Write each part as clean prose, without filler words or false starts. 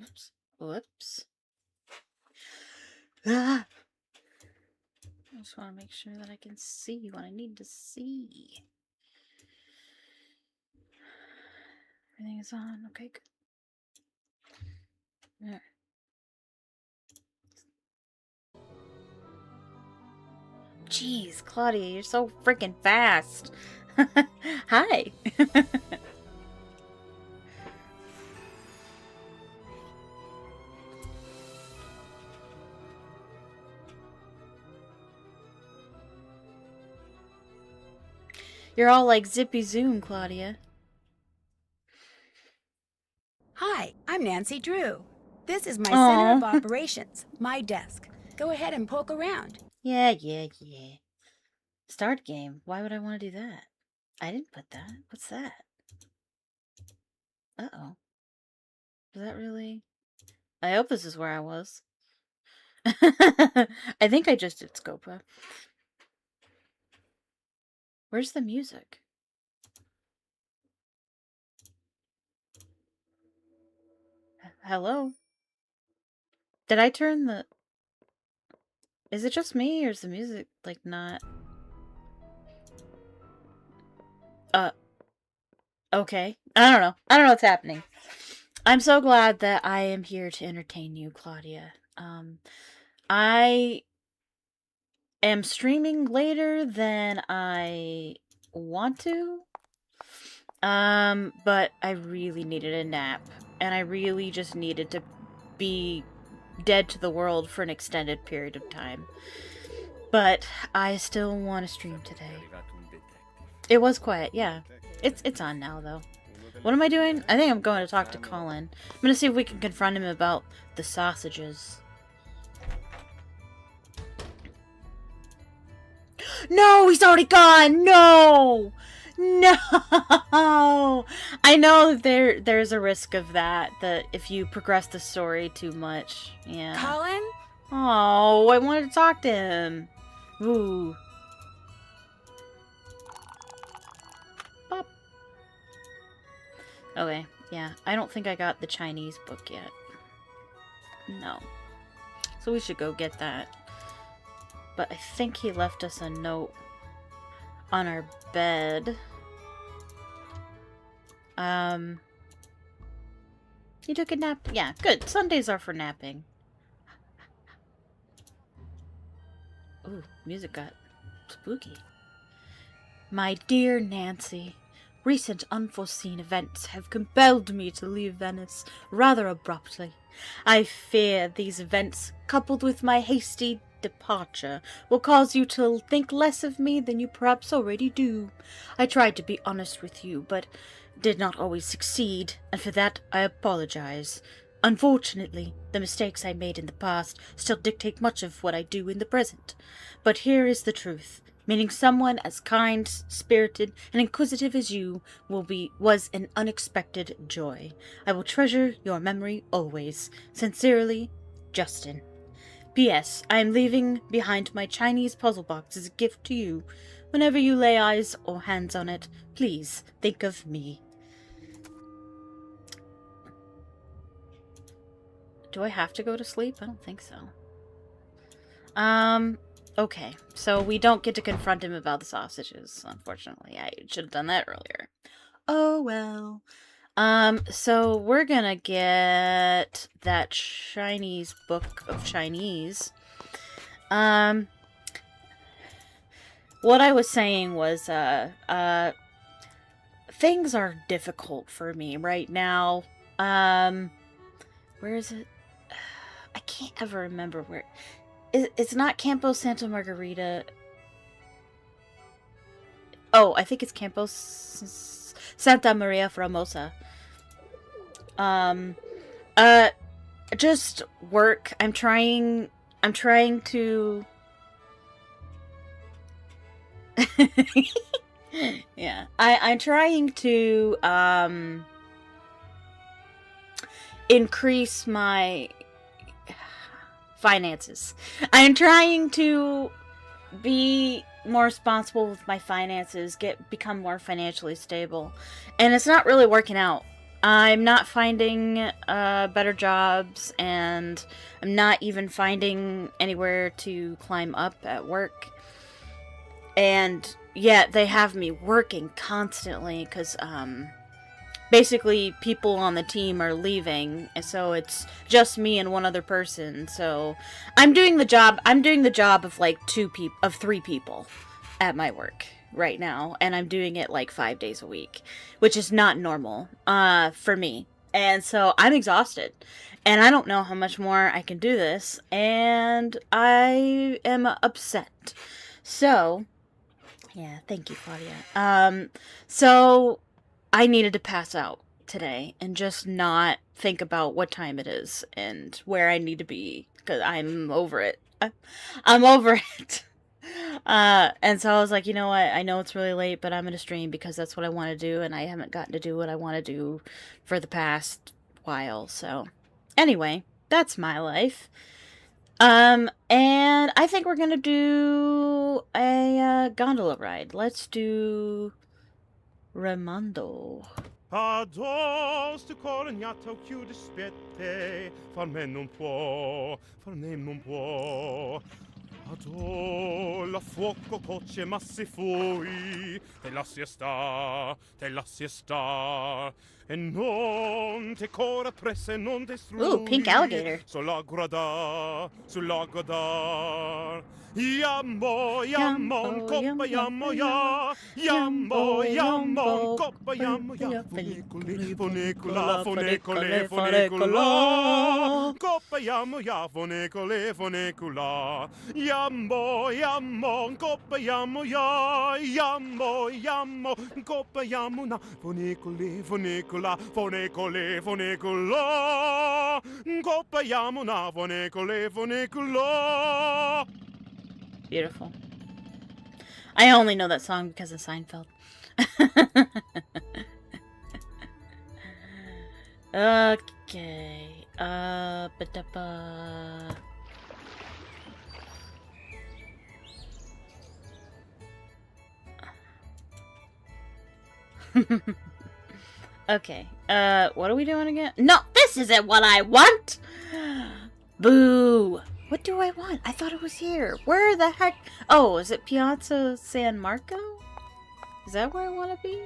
Oops. Whoops. Ah! I just want to make sure that I can see what I need to see. Everything is on. Okay, good. Yeah. Jeez, Claudia, you're so freaking fast. Hi. You're all like zippy zoom, Claudia. Hi, I'm Nancy Drew. This is my center of operations, my desk. Go ahead and poke around. Yeah. Start game. Why would I want to do that? I didn't put that. What's that? Uh-oh. Is that really... I hope this is where I was. I think I just did Scopa. Where's the music? Hello? Did I turn the... Is it just me, or is the music, like, not... Okay. I don't know. I don't know what's happening. I'm so glad that I am here to entertain you, Claudia. I am streaming later than I want to. But I really needed a nap. And I really just needed to be dead to the world for an extended period of time. But I still want to stream today. It was quiet, yeah. It's on now, though. What am I doing? I think I'm going to talk to Colin. I'm going to see if we can confront him about the sausages. No, he's already gone! No! No! I know there's a risk of that if you progress the story too much. Yeah. Colin? Oh, I wanted to talk to him. Ooh. Pop. Okay, yeah. I don't think I got the Chinese book yet. No. So we should go get that. But I think he left us a note on our bed. He took a nap. Yeah, good. Sundays are for napping. Ooh, music got spooky. My dear Nancy, recent unforeseen events have compelled me to leave Venice rather abruptly. I fear these events, coupled with my hasty departure, will cause you to think less of me than you perhaps already do. I tried to be honest with you, but did not always succeed, and for that I apologize. Unfortunately, the mistakes I made in the past still dictate much of what I do in the present. But here is the truth. Meeting someone as kind, spirited, and inquisitive as you was an unexpected joy. I will treasure your memory always. Sincerely, Justin. P.S. I am leaving behind my Chinese puzzle box as a gift to you. Whenever you lay eyes or hands on it, please think of me. Do I have to go to sleep? I don't think so. Okay. So we don't get to confront him about the sausages, unfortunately. I should have done that earlier. Oh, well. So we're gonna get that Chinese book of Chinese. What I was saying was, things are difficult for me right now. Where is it? I can't ever remember where. It's not Campo Santa Margarita. Oh, I think it's Campo Santa Maria Formosa. Just work. I'm trying to... yeah. I'm trying to, increase my finances. I'm trying to be more responsible with my finances, become more financially stable. And it's not really working out. I'm not finding better jobs, and I'm not even finding anywhere to climb up at work. And yet they have me working constantly because basically people on the team are leaving, so it's just me and one other person. So I'm doing the job of like three people at my work right now, and I'm doing it like 5 days a week, which is not normal for me. And so I'm exhausted, and I don't know how much more I can do this, and I am upset. So yeah, thank you, Claudia. So I needed to pass out today and just not think about what time it is and where I need to be, because I'm over it. I'm over it. And so I was like, you know what? I know it's really late, but I'm going to stream because that's what I want to do, and I haven't gotten to do what I want to do for the past while. So anyway, that's my life. And I think we're gonna do a gondola ride. Let's do Raimondo. Addosso tu corognato chiude spette, far me non può, far me non può. Adò la fuoco coce massi fui, te lassi star, e non te cora presse, non te strui. Ooh, pink alligator. Sulla guardar. Yambo, yambo, coppa, yammo, ya. Yambo, yambo, coppa, yammo, ya. Funiculi, funicula, funicole, funicula. Coppa, yammo, ya. Funicole, funicula. Yambo, yammo, coppa, yammo, ya. Yambo, yammo, coppa, yammo, na. Funiculi, funicula, funicole, funicula. Coppa, yammo, na. Funicole, funicula. Beautiful. I only know that song because of Seinfeld. Okay. Ba-da-ba. Okay. What are we doing again? No, this isn't what I want! Boo! What do I want? I thought it was here. Where the heck? Oh, is it Piazza San Marco? Is that where I want to be?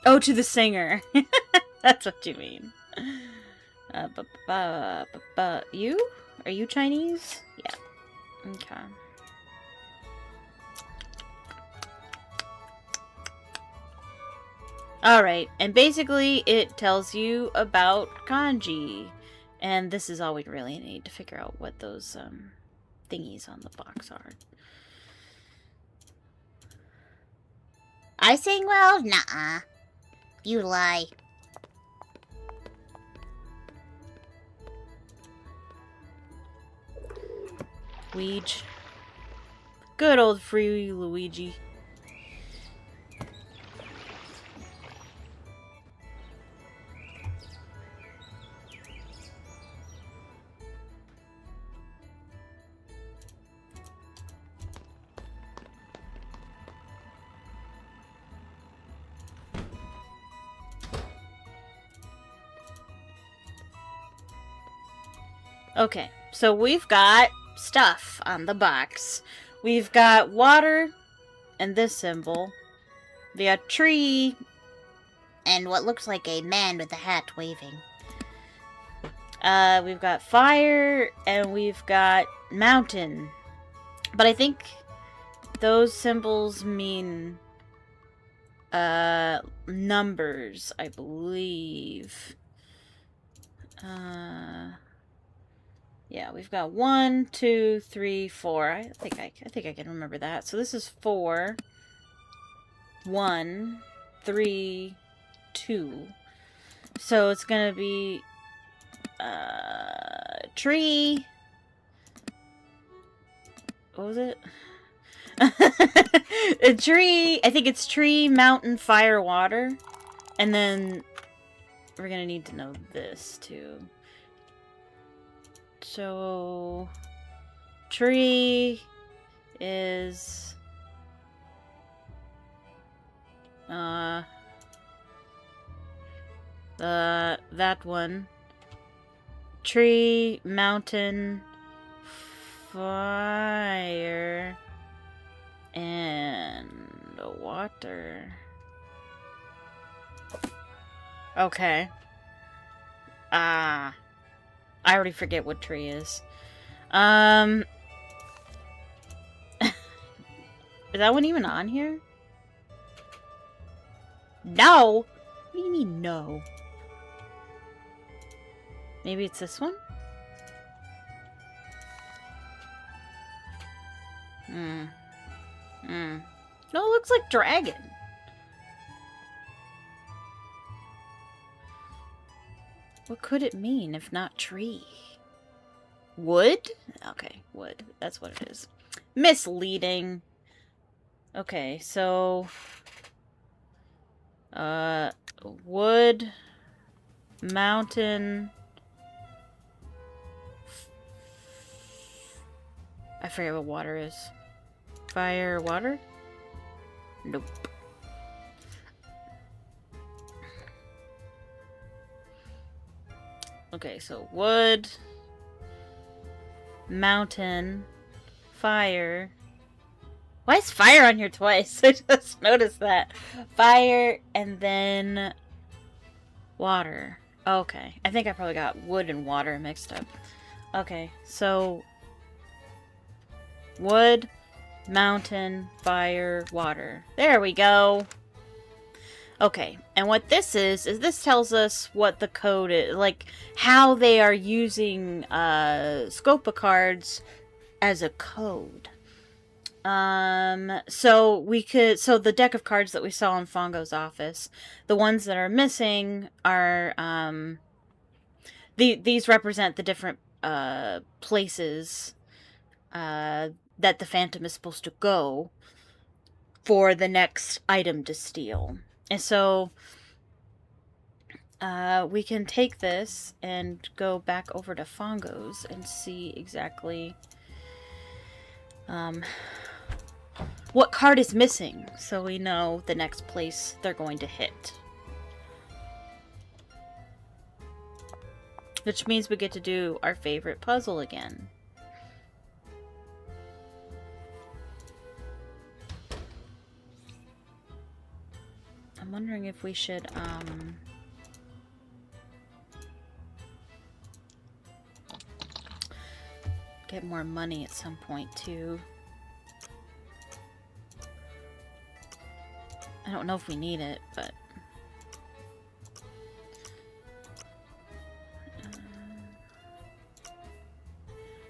Oh, to the singer. That's what you mean. You? Are you Chinese? Yeah. Okay. Alright, and basically it tells you about kanji. And this is all we really need to figure out what those thingies on the box are. I sing well? Nuh-uh. You lie. Luigi. Good old free Luigi. Okay, so we've got stuff on the box. We've got water and this symbol. We got tree. And what looks like a man with a hat waving. We've got fire and we've got mountain. But I think those symbols mean numbers, I believe. Yeah, we've got 1, 2, 3, 4. I think I can remember that. So this is 4, 1, 3, 2. So it's gonna be tree. What was it? A tree. I think it's tree, mountain, fire, water. And then we're gonna need to know this too. So tree is That one. Tree, mountain, fire, and water. Okay. I already forget what tree is. Is that one even on here? No! What do you mean, no? Maybe it's this one? No, it looks like dragon. What could it mean if not tree? Wood? Okay, wood. That's what it is. Misleading. Okay, so... wood... mountain... I forget what water is. Fire, water? Nope. Okay, so wood, mountain, fire. Why is fire on here twice? I just noticed that. Fire, and then water. Okay, I think I probably got wood and water mixed up. Okay, so wood, mountain, fire, water. There we go. Okay, and what this is this tells us what the code is, like, how they are using Scopa cards as a code. So the deck of cards that we saw in Fongo's office, the ones that are missing are, these represent the different, places, that the Phantom is supposed to go for the next item to steal. And so, we can take this and go back over to Fongo's and see exactly, what card is missing, so we know the next place they're going to hit. Which means we get to do our favorite puzzle again. I'm wondering if we should, get more money at some point, too. I don't know if we need it, but...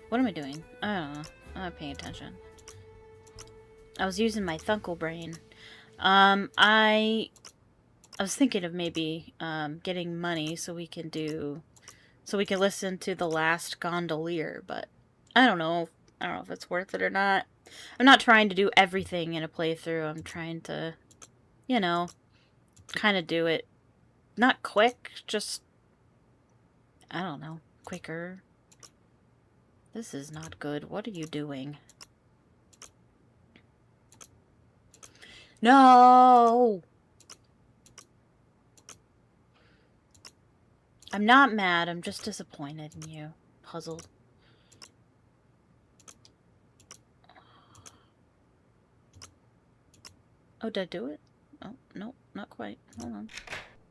what am I doing? I don't know. I'm not paying attention. I was using my Thunkle brain. I was thinking of maybe, getting money so we can listen to The Last Gondolier, but I don't know. I don't know if it's worth it or not. I'm not trying to do everything in a playthrough. I'm trying to, you know, kind of do it not quick, just, I don't know, quicker. This is not good. What are you doing? No! I'm not mad. I'm just disappointed in you. Puzzle. Oh, did I do it? Oh, no, not quite. Hold on.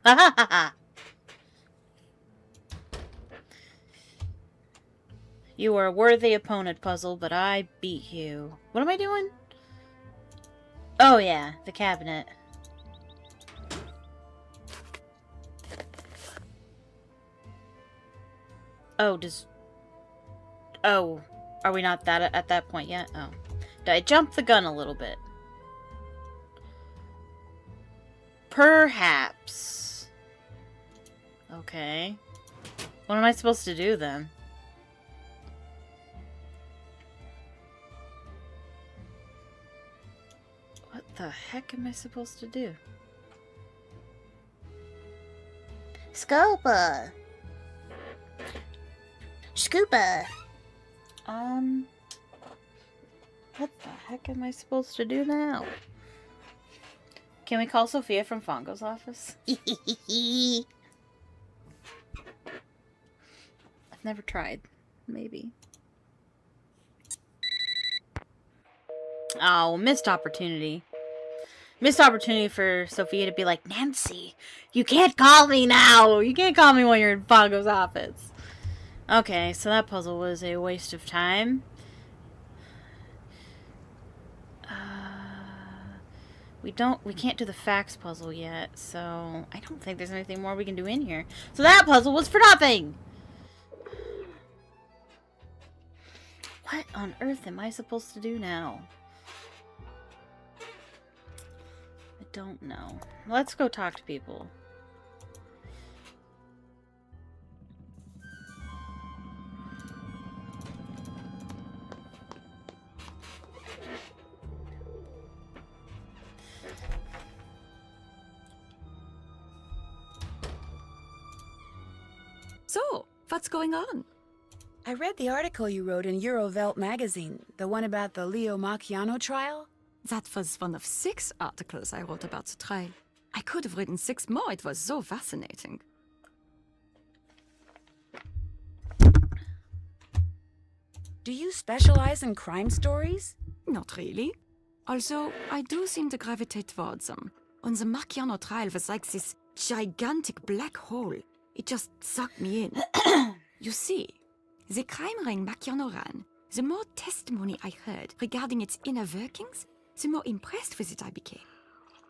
Ha ha ha ha! You are a worthy opponent, Puzzle, but I beat you. What am I doing? Oh yeah, the cabinet. Oh, oh, are we not at that point yet? Oh. Did I jump the gun a little bit? Perhaps. Okay. What am I supposed to do then? What the heck am I supposed to do? Scopa. Scoopa. What the heck am I supposed to do now? Can we call Sophia from Fongo's office? I've never tried. Maybe. Oh, missed opportunity. Missed opportunity for Sophia to be like, Nancy, you can't call me now. You can't call me when you're in Fongo's office. Okay, so that puzzle was a waste of time. We can't do the fax puzzle yet, so I don't think there's anything more we can do in here. So that puzzle was for nothing! What on earth am I supposed to do now? I don't know. Let's go talk to people. So, what's going on? I read the article you wrote in Eurovelt magazine, the one about the Leo Macchiano trial. That was one of 6 articles I wrote about the trial. I could have written 6 more, it was so fascinating. Do you specialize in crime stories? Not really. Also, I do seem to gravitate towards them. And the Macchiano trial was like this gigantic black hole. It just sucked me in. You see, the crime ring Macchiano ran, the more testimony I heard regarding its inner workings, the more impressed with it I became.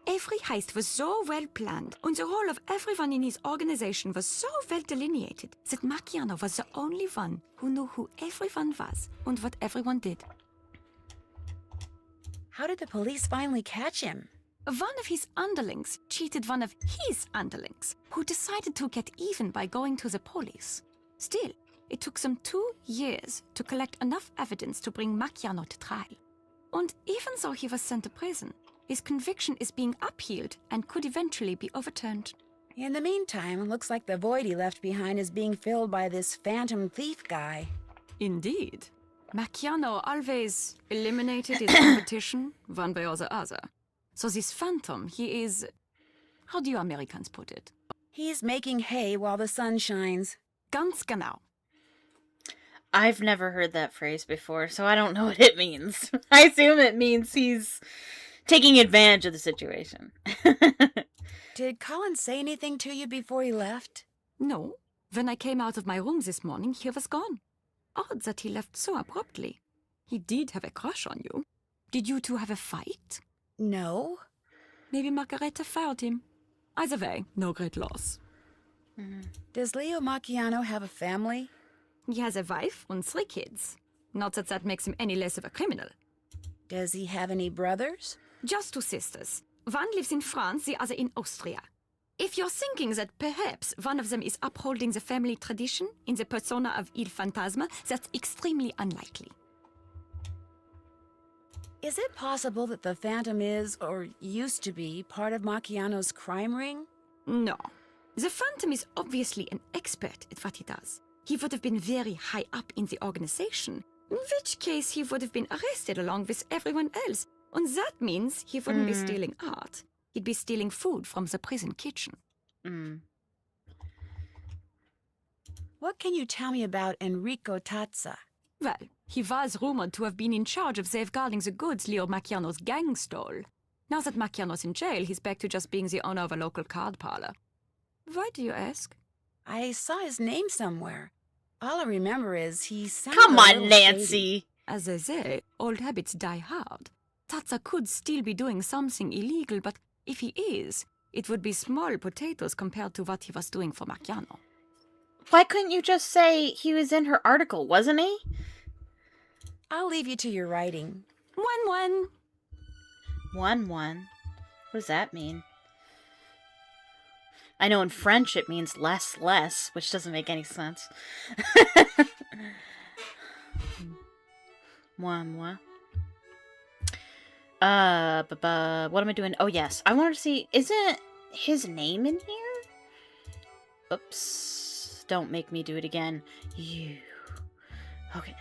Every heist was so well planned, and the role of everyone in his organization was so well delineated that Macchiano was the only one who knew who everyone was and what everyone did. How did the police finally catch him? One of his underlings cheated one of his underlings, who decided to get even by going to the police. Still, it took them 2 years to collect enough evidence to bring Macchiano to trial. And even though he was sent to prison, his conviction is being appealed and could eventually be overturned. In the meantime, it looks like the void he left behind is being filled by this phantom thief guy. Indeed. Macchiano always eliminated his competition, one way or the other. So this phantom, he is... How do you Americans put it? He's making hay while the sun shines. Ganz genau. I've never heard that phrase before, so I don't know what it means. I assume it means he's taking advantage of the situation. Did Colin say anything to you before he left? No. When I came out of my room this morning, he was gone. Odd that he left so abruptly. He did have a crush on you. Did you two have a fight? No. Maybe Margareta fired him. Either way, no great loss. Does Leo Macchiano have a family? He has a wife and 3 kids. Not that that makes him any less of a criminal. Does he have any brothers? Just 2 sisters. One lives in France, the other in Austria. If you're thinking that perhaps one of them is upholding the family tradition in the persona of Il Fantasma, that's extremely unlikely. Is it possible that the Phantom is, or used to be, part of Macchiano's crime ring? No. The Phantom is obviously an expert at what he does. He would have been very high up in the organization, in which case he would have been arrested along with everyone else. And that means he wouldn't be stealing art. He'd be stealing food from the prison kitchen. What can you tell me about Enrico Tazza? Well, he was rumored to have been in charge of safeguarding the goods Leo Macchiano's gang stole. Now that Macchiano's in jail, he's back to just being the owner of a local card parlor. Why do you ask? I saw his name somewhere. All I remember is he sounded Come a on, little Nancy. shady. As they say, old habits die hard. Tazza could still be doing something illegal, but if he is, it would be small potatoes compared to what he was doing for Macchiano. Why couldn't you just say he was in her article, wasn't he? I'll leave you to your writing. 1-1. 1-1. What does that mean? I know in French it means less, which doesn't make any sense. Moi. What am I doing? Oh, yes. I wanted to see, isn't his name in here? Oops. Don't make me do it again. You. Okay.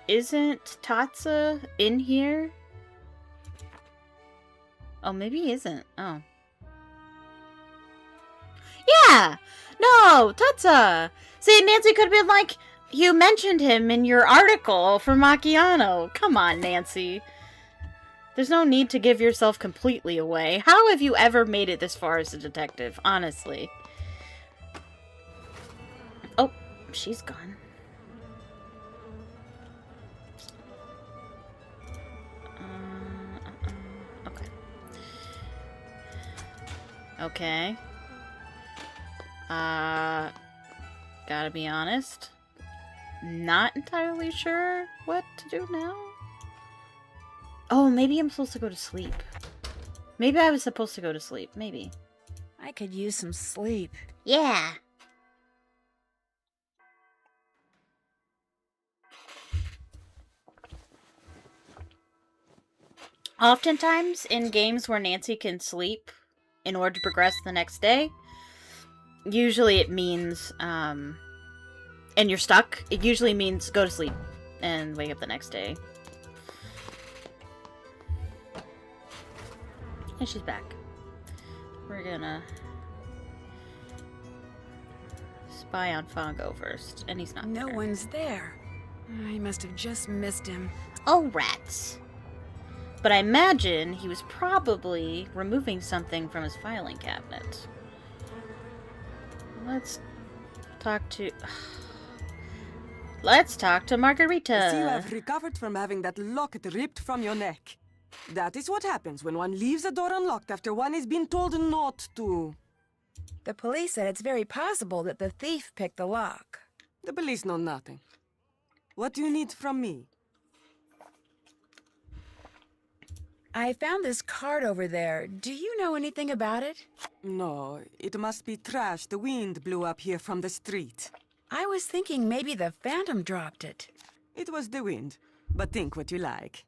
Isn't Tatsa in here? Oh, maybe he isn't. Oh. Yeah! No! Tatsa! See, Nancy could have been like, you mentioned him in your article for Macchiano. Come on, Nancy. There's no need to give yourself completely away. How have you ever made it this far as a detective? Honestly. Oh, she's gone. Okay. Okay. Gotta be honest. Not entirely sure what to do now. Oh, maybe I'm supposed to go to sleep. Maybe I was supposed to go to sleep. Maybe. I could use some sleep. Yeah. Oftentimes, in games where Nancy can sleep in order to progress the next day, usually it means, and you're stuck, it usually means go to sleep and wake up the next day. And she's back. We're gonna spy on Fongo first, and he's not No there. one's there. I must have just missed him. Oh, rats. But I imagine he was probably removing something from his filing cabinet. Let's talk to... Let's talk to Margarita. I see you have recovered from having that locket ripped from your neck. That is what happens when one leaves a door unlocked after one is being told not to. The police said it's very possible that the thief picked the lock. The police know nothing. What do you need from me? I found this card over there. Do you know anything about it? No, it must be trash the wind blew up here from the street. I was thinking maybe the Phantom dropped it. It was the wind, but think what you like.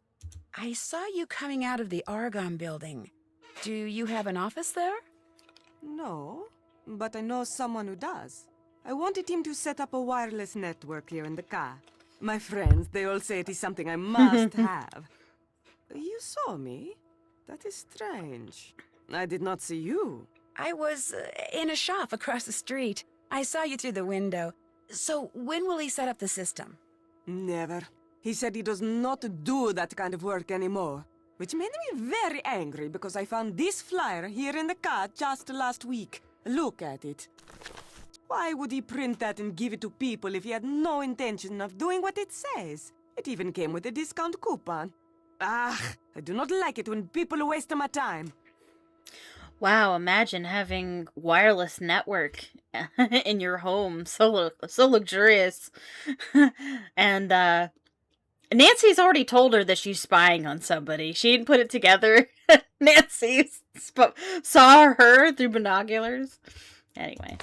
I saw you coming out of the Argonne building. Do you have an office there? No, but I know someone who does. I wanted him to set up a wireless network here in the car. My friends, they all say it is something I must have. You saw me? That is strange. I did not see you. I was in a shop across the street. I saw you through the window. So when will he set up the system? Never. He said he does not do that kind of work anymore. Which made me very angry because I found this flyer here in the car just last week. Look at it. Why would he print that and give it to people if he had no intention of doing what it says? It even came with a discount coupon. Ah, I do not like it when people waste my time. Wow, imagine having wireless network in your home. So luxurious. And Nancy's already told her that she's spying on somebody. She didn't put it together. Nancy saw her through binoculars. Anyway.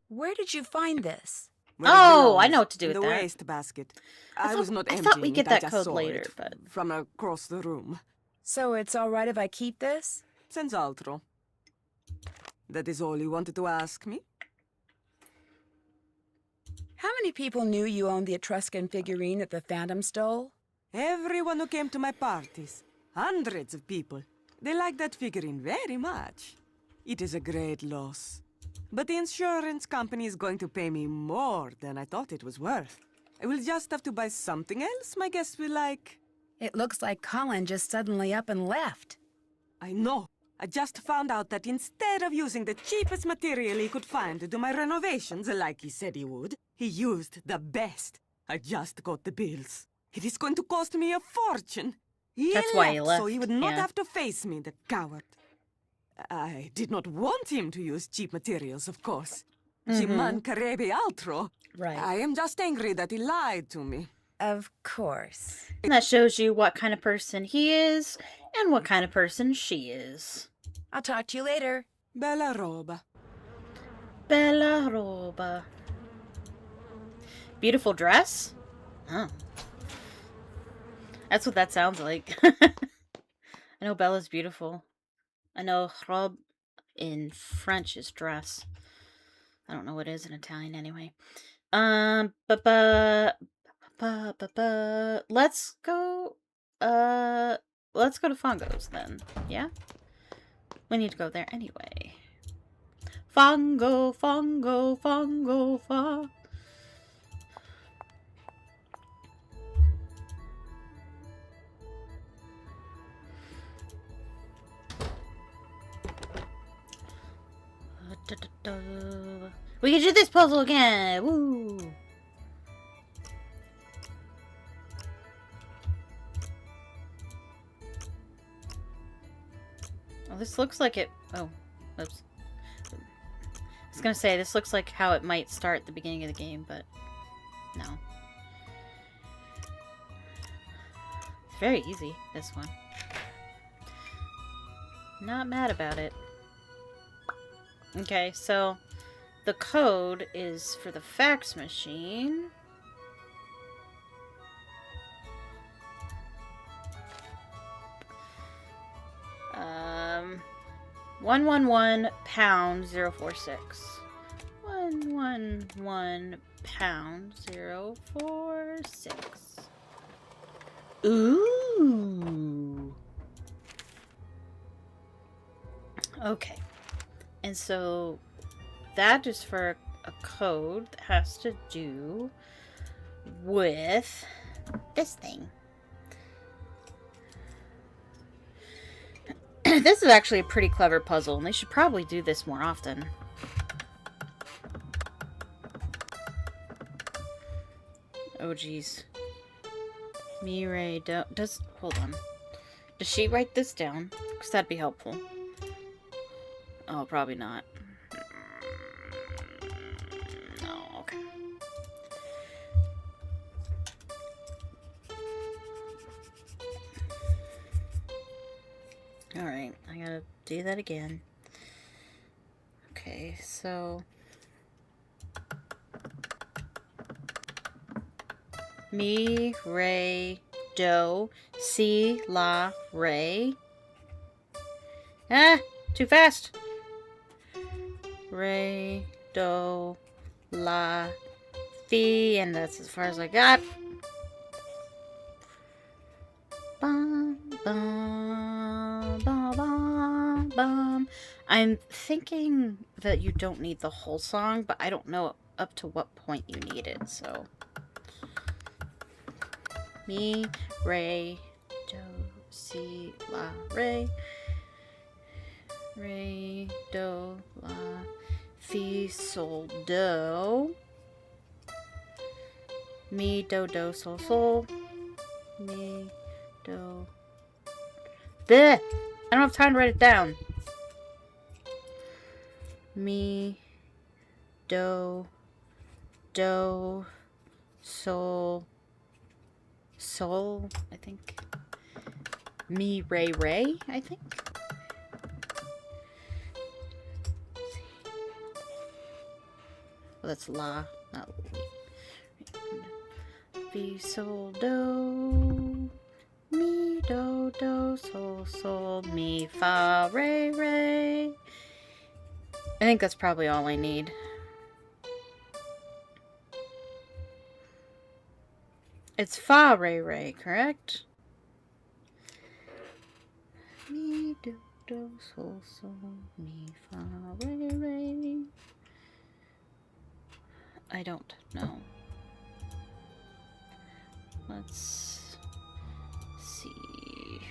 Where did you find this? Where it Oh, I belongs, know what to do in with the that. waste basket. I I was not thought emptying we'd get it, I that just code saw later, it but... from across the room. So it's all right if I keep this? Senz'altro. That is all you wanted to ask me? How many people knew you owned the Etruscan figurine that the Phantom stole? Everyone who came to my parties. Hundreds of people. They like that figurine very much. It is a great loss. But the insurance company is going to pay me more than I thought it was worth. I will just have to buy something else my guests will like. It looks like Colin just suddenly up and left. I know. I just found out that instead of using the cheapest material he could find to do my renovations like he said he would, he used the best. I just got the bills. It is going to cost me a fortune. That's why he left, so he would not yeah. have to face me, the coward. I did not want him to use cheap materials, of course. Ci mancherebbe altro. Right. I am just angry that he lied to me. Of course. And that shows you what kind of person he is and what kind of person she is. I'll talk to you later. Bella roba. Bella roba. Beautiful dress? Oh. That's what that sounds like. I know Bella's beautiful. I know robe in French is dress. I don't know what it is in Italian anyway. Let's go. Let's go to Fongos then. Yeah? We need to go there anyway. Fongo, Fongo, Fongo, Fa. We can do this puzzle again! Woo! Oh, this looks like it... Oh, oops. I was gonna say, this looks like how it might start at the beginning of the game, but... No. It's very easy, this one. Not mad about it. Okay, so... The code is for the fax machine. Um, 111 pound 046. 111 pound 046. Ooh. Okay. And so that is for a code that has to do with This thing. this is actually a pretty clever puzzle, and they should probably do this more often. Oh, geez. Mirai does... Hold on. Does she write this down? Because that'd be helpful. Oh, probably not. No, okay. Alright, I gotta do that again. Okay, so... Mi, re, do, si, la, re. Ah! Too fast! Re, do, la, fi, and that's as far as I got. Bum, bum, bum, bum, bum. I'm thinking that you don't need the whole song, but I don't know up to what point you need it, so... Mi, re, do, si, la, re. Re, do, la, fi, sol, do. Mi, do, sol, sol. Mi, do. Bleh! I don't have time to write it down. Mi, do, sol, sol, I think. Mi, re, I think. Well, that's la, not li. Fi, sol, do. Mi, do, sol, sol. Mi, fa, re. I think that's probably all I need. It's fa, re, correct? Mi, do, sol, sol. Mi, fa, re. I don't know. Let's see.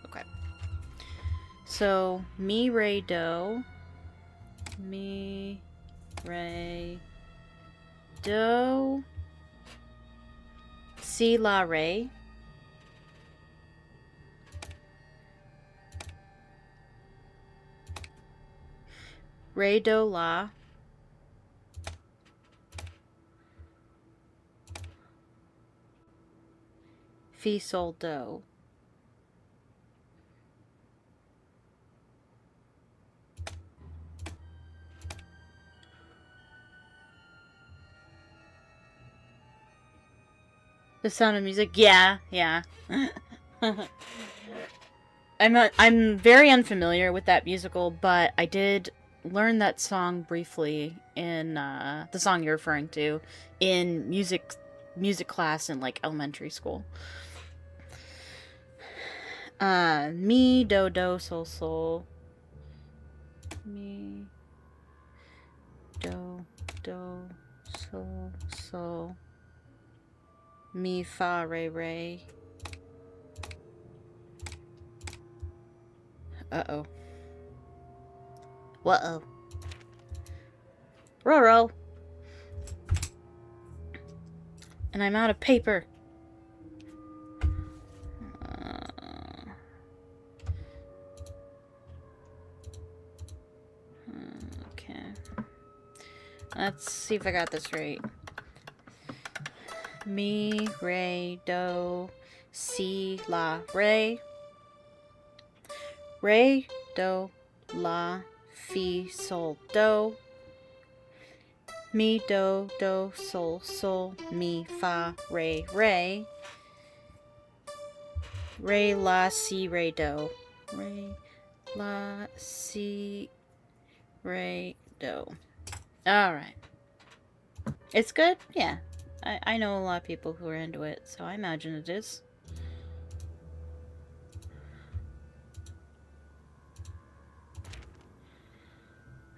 Okay. So, mi, re, do. Mi, re, do. Si, la, re. Re, do, la. Fi, sol, do. The Sound of Music? Yeah. I'm very unfamiliar with that musical, but I did learned that song briefly in the song you're referring to in music class in like elementary school. Mi do do sol sol. Mi do do sol sol. Mi fa re re. Uh-oh. Whoa. Roro. And I'm out of paper. Okay. Let's see if I got this right. Mi, re, do, si, la, re. Re, do, la, fi, sol, do. Mi, do, do, sol, sol, mi, fa, re, re. Re, la, si, re, do. Re, la, si, re, do. Alright. It's good? Yeah. I know a lot of people who are into it, so I imagine it is.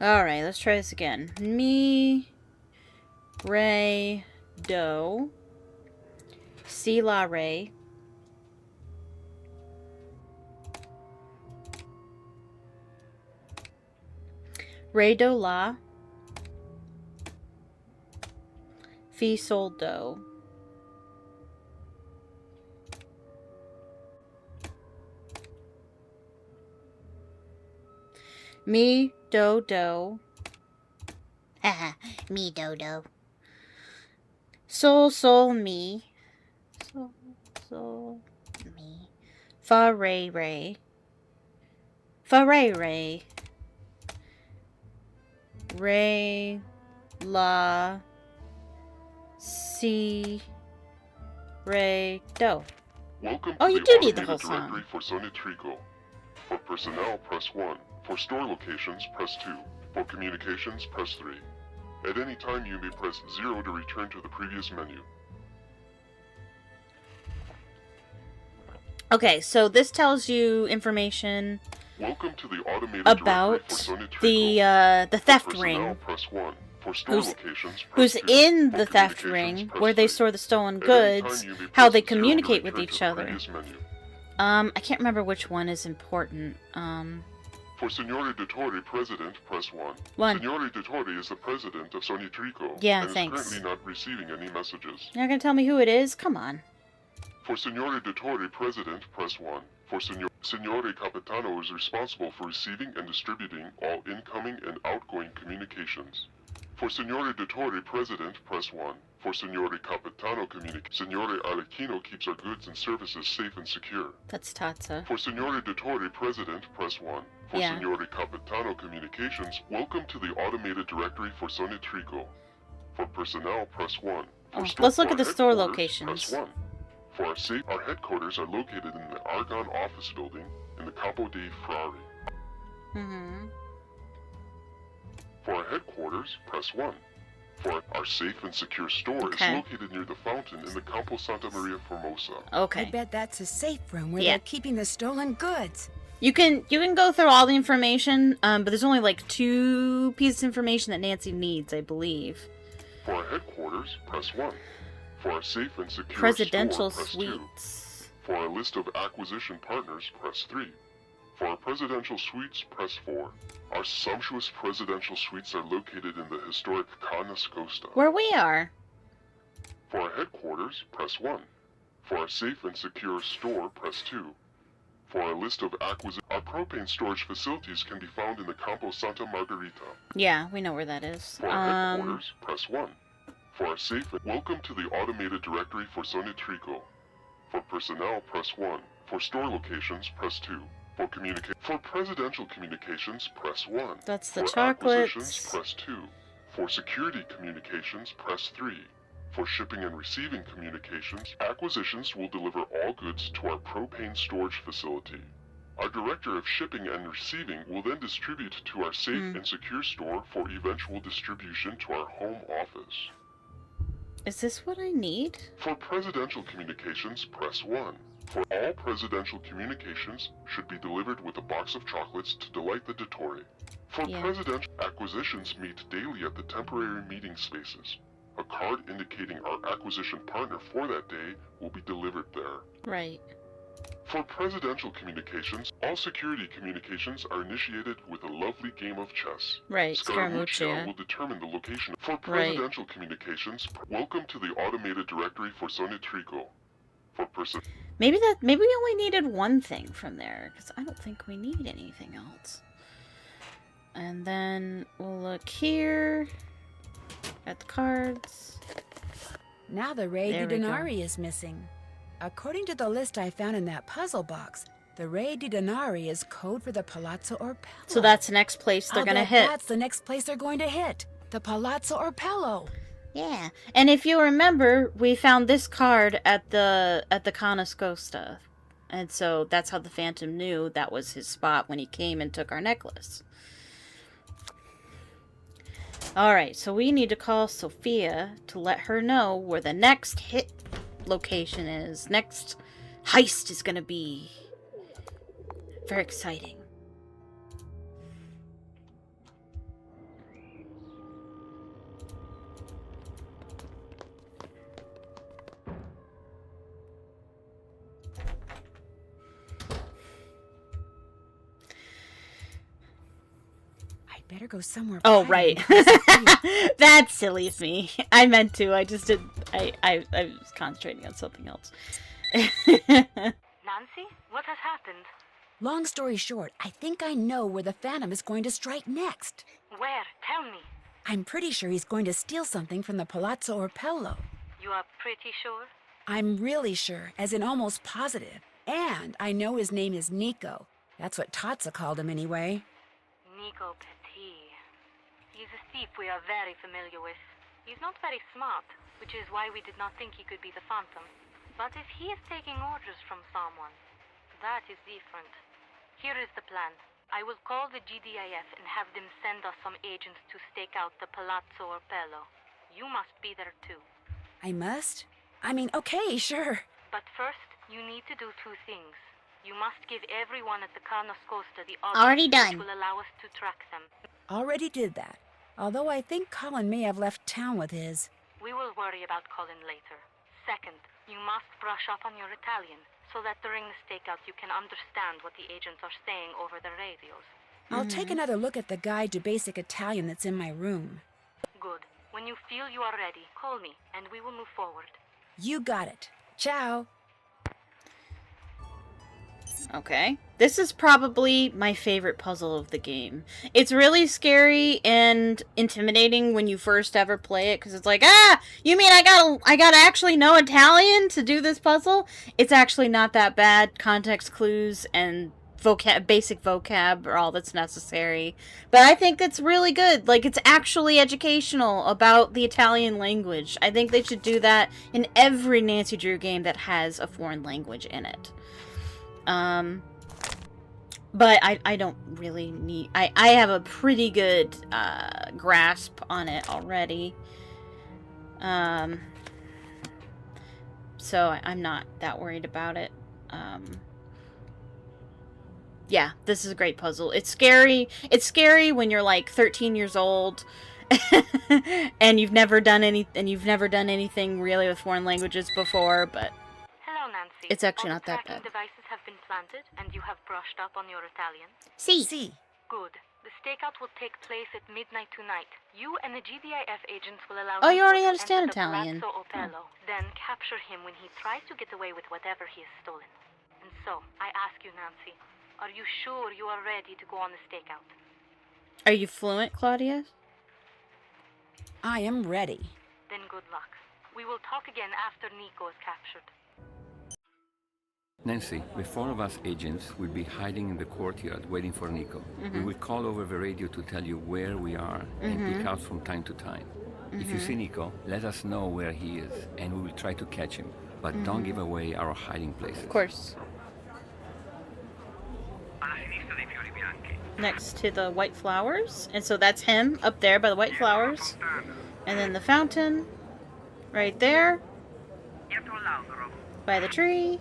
Alright, let's try this again. Mi, re, do, si, la, re. Re, do, la. Fi, sol, do. Mi, do, do. Haha, me dodo. Sol, sol, mi. Sol, sol, Me. fa, re, re. Fa, re, re. Re, la, si, re, do. Welcome Oh, to you the do need the automated whole song. directory for Sonia Trico. For personnel, press 1. For store locations, press 2. For communications, press 3. At any time, you may press 0 to return to the previous menu. Okay, so this tells you information Welcome to the automated about directory for Sonia Trico. the For theft personnel, ring. press 1. For store locations, press Who's 2. in For the theft communications, ring, press where they 3. store the stolen At any goods, time, you may how press they 0 to communicate with return each to the other. previous menu. I can't remember which one is important. For Signore Dottore, President, press 1. One. Signore Dottore is the president of Sonia Trico Yeah, and thanks. is currently not receiving any messages. You're not gonna tell me who it is? Come on. For Signore Dottore, President, press 1. For Signore Capitano is responsible for receiving and distributing all incoming and outgoing communications. For Signore Dottore, President, press 1. For Signore Capitano Signore Arlecchino keeps our goods and services safe and secure. That's Tatsa. For Signore Dottore, President, press 1. For Yeah. Signore Capitano Communications, welcome to the automated directory for Sonia Trico. For personnel, press 1. For Oh, let's look at the store headquarters, locations. Press 1. For our headquarters are located in the Argonne office building in the Campo dei Frari. Mm-hmm. For our headquarters, press 1. For our safe and secure store Okay. is located near the fountain in the Campo Santa Maria Formosa. Okay. I bet that's a safe room where Yeah. they're keeping the stolen goods. You can go through all the information, but there's only like 2 pieces of information that Nancy needs, I believe. For our headquarters, press 1. For our safe and secure Presidential store, press 2. suites. For our list of acquisition partners, press 3. For our presidential suites, press 4. Our sumptuous presidential suites are located in the historic Ca Nascosta. Where we are. For our headquarters, press 1. For our safe and secure store, press 2. For our list of our propane storage facilities can be found in the Campo Santa Margarita. Yeah, we know where that is. For our headquarters, press 1. For our safe welcome to the automated directory for Sonia Trico. For personnel, press 1. For store locations, press 2. For presidential communications, press 1. That's the For acquisitions, chocolates. press 2. For security communications, press 3. For shipping and receiving communications, acquisitions will deliver all goods to our propane storage facility. Our Director of Shipping and Receiving will then distribute to our safe and secure store for eventual distribution to our home office. Is this what I need? For presidential communications, press 1. For all presidential communications should be delivered with a box of chocolates to delight the Dottore. For presidential acquisitions, meet daily at the temporary meeting spaces. A card indicating our acquisition partner for that day will be delivered there. Right. For presidential communications, all security communications are initiated with a lovely game of chess. Right, Scaramuccia will determine the location. For presidential communications, welcome to the automated directory for Sonitrico. For Maybe we only needed one thing from there, because I don't think we need anything else. And then we'll look here at the cards. Now the Re di Denari is missing. According to the list I found in that puzzle box, the Re di Denari is code for the Palazzo Orpello. So that's the next place they're gonna hit. That's the next place they're going to hit. The Palazzo Orpello. Yeah. And if you remember, we found this card at the Canascosta. And so that's how the Phantom knew that was his spot when he came and took our necklace. Alright, so we need to call Sophia to let her know where the next hit location is. Next heist is gonna be very exciting. Better go somewhere. Oh, right. That's silly of me. I meant to. I just did. I was concentrating on something else. Nancy, what has happened? Long story short, I think I know where the Phantom is going to strike next. Where? Tell me. I'm pretty sure he's going to steal something from the Palazzo Orpello. You are pretty sure? I'm really sure, as in almost positive. And I know his name is Nico. That's what Tatsa called him anyway. Nico Petit. He's a thief we are very familiar with. He's not very smart, which is why we did not think he could be the Phantom. But if he is taking orders from someone, that is different. Here is the plan. I will call the GDIF and have them send us some agents to stake out the Palazzo Orpello. You must be there too. I must? I mean, okay, sure. But first, you need to do two things. You must give everyone at the Carnoscosta the Already objects done. which will allow us to track them. Already did that. Although I think Colin may have left town with his. We will worry about Colin later. Second, you must brush up on your Italian, so that during the stakeout you can understand what the agents are saying over the radios. I'll take another look at the guide to basic Italian that's in my room. Good. When you feel you are ready, call me, and we will move forward. You got it. Ciao. Okay. This is probably my favorite puzzle of the game. It's really scary and intimidating when you first ever play it, because it's like, you mean I gotta actually know Italian to do this puzzle? It's actually not that bad. Context clues and basic vocab are all that's necessary. But I think that's really good. Like, it's actually educational about the Italian language. I think they should do that in every Nancy Drew game that has a foreign language in it. But I don't really need... I have a pretty good grasp on it already. So I'm not that worried about it. Yeah, this is a great puzzle. It's scary. It's scary when you're like 13 years old and you've never done anything really with foreign languages before, but Hello, Nancy. it's actually All not that the tracking bad. devices have been planted, and you have brushed up on your Italian. See. Good. The stakeout will take place at midnight tonight. You and the GDIF agents will allow Oh, you Nico already to understand enter the Italian. Palazzo Orpello, then capture him when he tries to get away with whatever he has stolen. And so, I ask you, Nancy, are you sure you are ready to go on the stakeout? Are you fluent, Claudia? I am ready. Then good luck. We will talk again after Nico is captured. Nancy, the four of us agents will be hiding in the courtyard waiting for Nico. We will call over the radio to tell you where we are and peek out from time to time. If you see Nico, let us know where he is and we will try to catch him. But don't give away our hiding places. Of course. next to the white flowers. And so that's him up there by the white flowers. And then the fountain right there by the tree.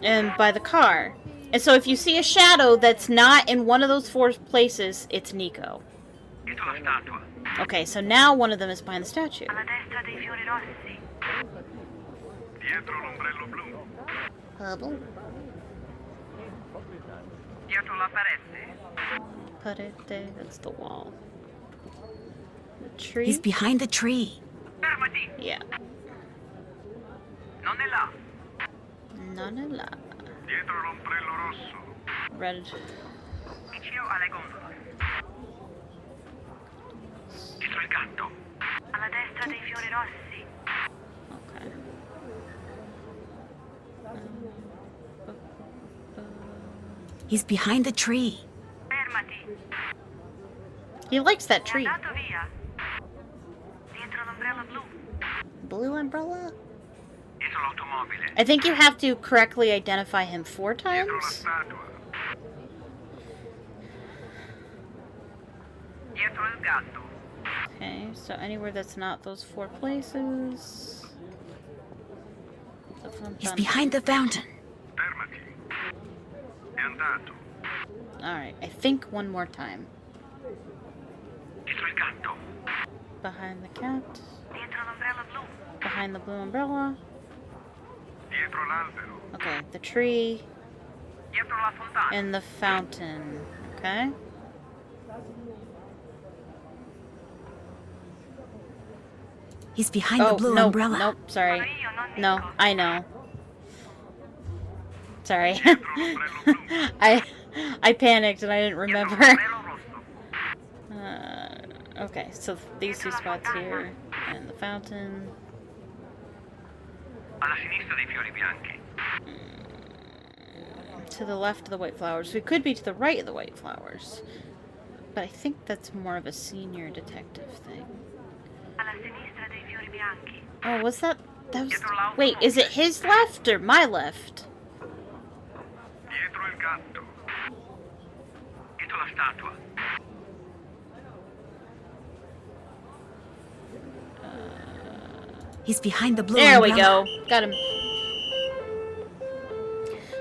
And by the car. And so if you see a shadow that's not in one of those 4 places, it's Nico. Okay, so now one of them is behind the statue. Hubble. Parete, that's the wall. The tree? He's behind the tree. Yeah. Non è là. Red. Okay. He's behind the tree. He likes that tree. Blue umbrella? I think you have to correctly identify him 4 times. Okay, so anywhere that's not those 4 places. He's behind the fountain. Alright, I think one more time. Behind the cat. Behind the blue umbrella. Okay, the tree. And the fountain. Okay. He's behind the blue umbrella. Nope, sorry. No, I know. Sorry. I panicked and I didn't remember. Okay, so these 2 spots here and the fountain. To the left of the white flowers. We could be to the right of the white flowers. But I think that's more of a senior detective thing. Oh, was that... That was... Wait, is it his left or my left? He's behind the blue There umbrella. we go. Got him.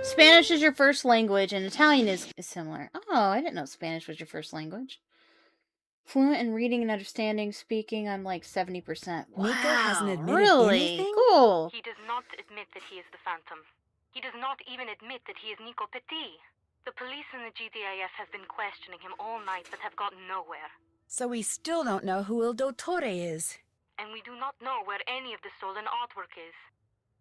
Spanish is your first language, and Italian is similar. Oh, I didn't know Spanish was your first language. Fluent in reading and understanding, speaking, I'm like 70%. Wow, Nico hasn't admitted really? anything? Cool. He does not admit that he is the Phantom. He does not even admit that he is Nico Petit. The police and the GDIF have been questioning him all night but have gotten nowhere. So we still don't know who Il Dottore is. And we do not know where any of the stolen artwork is.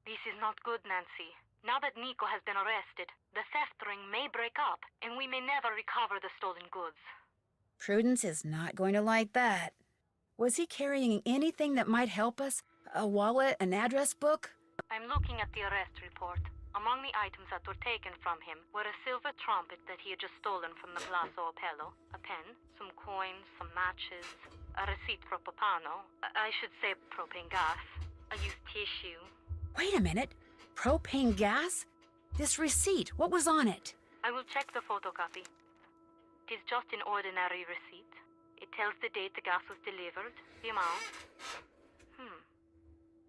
This is not good, Nancy. Now that Nico has been arrested, the theft ring may break up, and we may never recover the stolen goods. Prudence is not going to like that. Was he carrying anything that might help us? A wallet, an address book? I'm looking at the arrest report. Among the items that were taken from him were a silver trumpet that he had just stolen from the Palazzo Opello, a pen, some coins, some matches, a receipt for Papano, I should say propane gas, a used tissue. Wait a minute. Propane gas? This receipt, what was on it? I will check the photocopy. It is just an ordinary receipt. It tells the date the gas was delivered, the amount.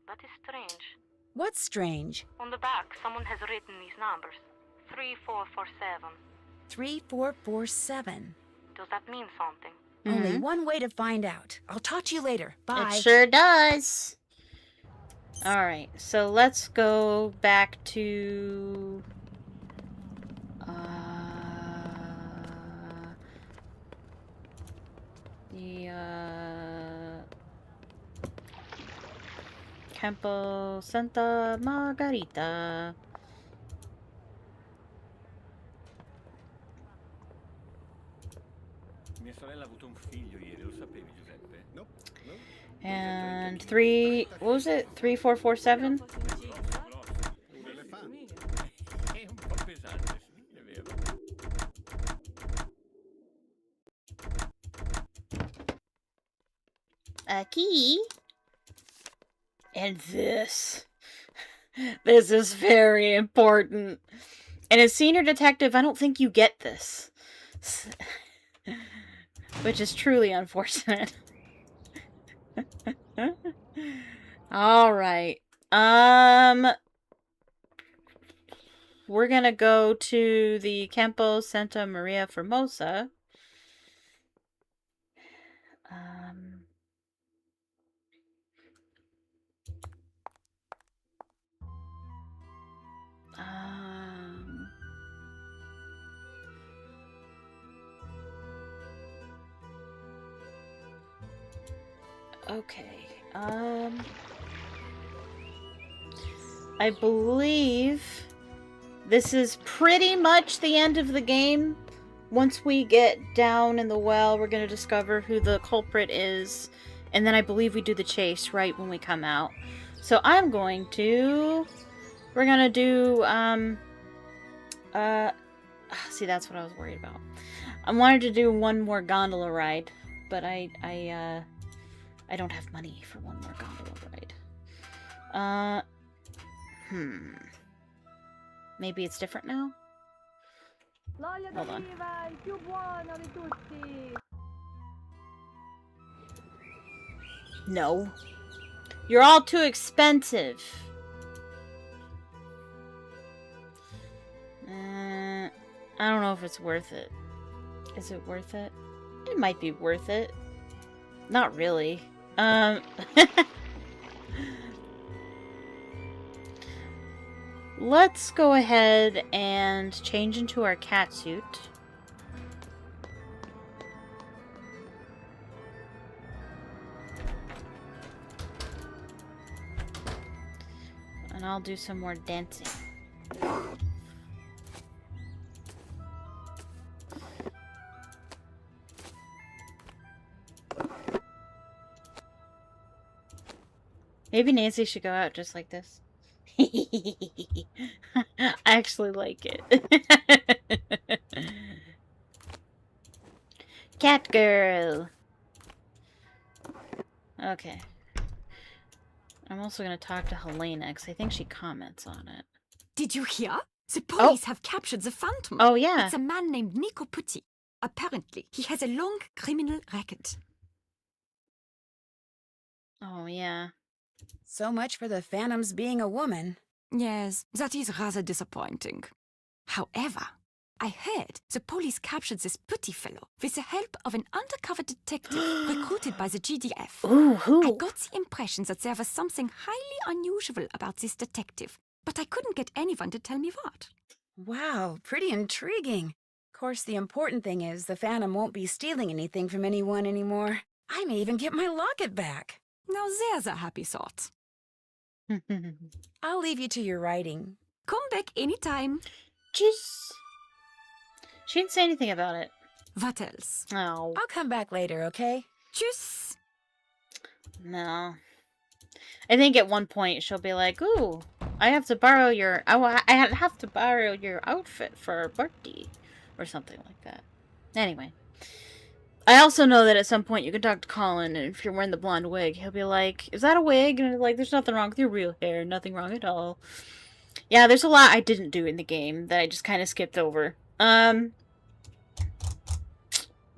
That is strange. What's strange? On the back, someone has written these numbers. 3447. 3447. Does that mean something? Only one way to find out. I'll talk to you later. Bye. It sure does. Alright, so let's go back to... Campo Santa Margarita. Mia sorella ha avuto un figlio ieri, lo sapevi, Giuseppe? No. And 3, what was it? 3447? È un po' pesante, sì, è vero. A key. And this. This is very important. And as senior detective, I don't think you get this. Which is truly unfortunate. Alright. We're gonna go to the Campo Santa Maria Formosa. Okay. I believe this is pretty much the end of the game. Once we get down in the well, we're going to discover who the culprit is. And then I believe we do the chase right when we come out. So I'm going to... We're going to do... see, that's what I was worried about. I wanted to do one more gondola ride. But I don't have money for one more gondola ride. Maybe it's different now? Hold on. No. You're all too expensive. I don't know if it's worth it. Is it worth it? It might be worth it. Not really. Let's go ahead and change into our cat suit. And I'll do some more dancing. Maybe Nancy should go out just like this. I actually like it. Cat girl. Okay. I'm also going to talk to Helena, because I think she comments on it. Did you hear? The police have captured the Phantom. Oh, yeah. It's a man named Nico Putti. Apparently, he has a long criminal record. Oh, yeah. So much for the Phantoms being a woman. Yes, that is rather disappointing. However, I heard the police captured this Putti fellow with the help of an undercover detective recruited by the GDF. Ooh, who? I got the impression that there was something highly unusual about this detective, but I couldn't get anyone to tell me what. Wow, pretty intriguing. Of course, the important thing is the Phantom won't be stealing anything from anyone anymore. I may even get my locket back. Now there's a happy thought. I'll leave you to your writing. Come back anytime. Jeez. She didn't say anything about it. What else? Oh. I'll come back later, okay? Tschüss. No. I think at one point she'll be like, "Ooh, I have to borrow your... I have to borrow your outfit for a birthday," or something like that. Anyway. I also know that at some point you can talk to Colin, and if you're wearing the blonde wig, he'll be like, "Is that a wig?" And like, "There's nothing wrong with your real hair. Nothing wrong at all." Yeah, there's a lot I didn't do in the game that I just kind of skipped over. What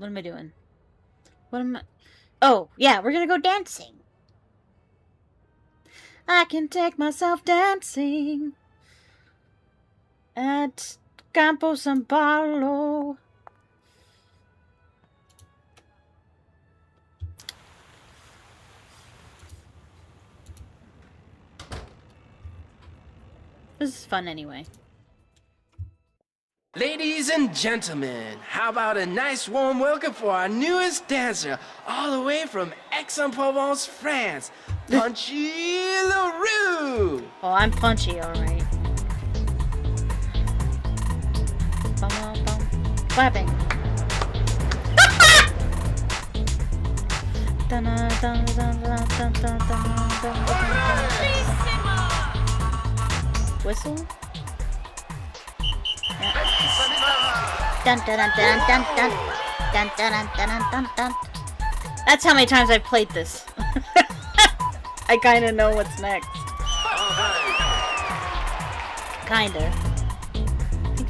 am I doing? What am I... Oh, yeah, we're gonna go dancing. I can take myself dancing at Campo San Paolo. This is fun anyway. Ladies and gentlemen, how about a nice warm welcome for our newest dancer, all the way from Aix-en-Provence, France, Punchy LaRue! Oh, I'm punchy, alright. Bum, bum. Clapping. Whistle? Dun dun dun dun dun dun dun dun dun dun dun. That's how many times I've played this. I kinda know what's next. Kinda. I think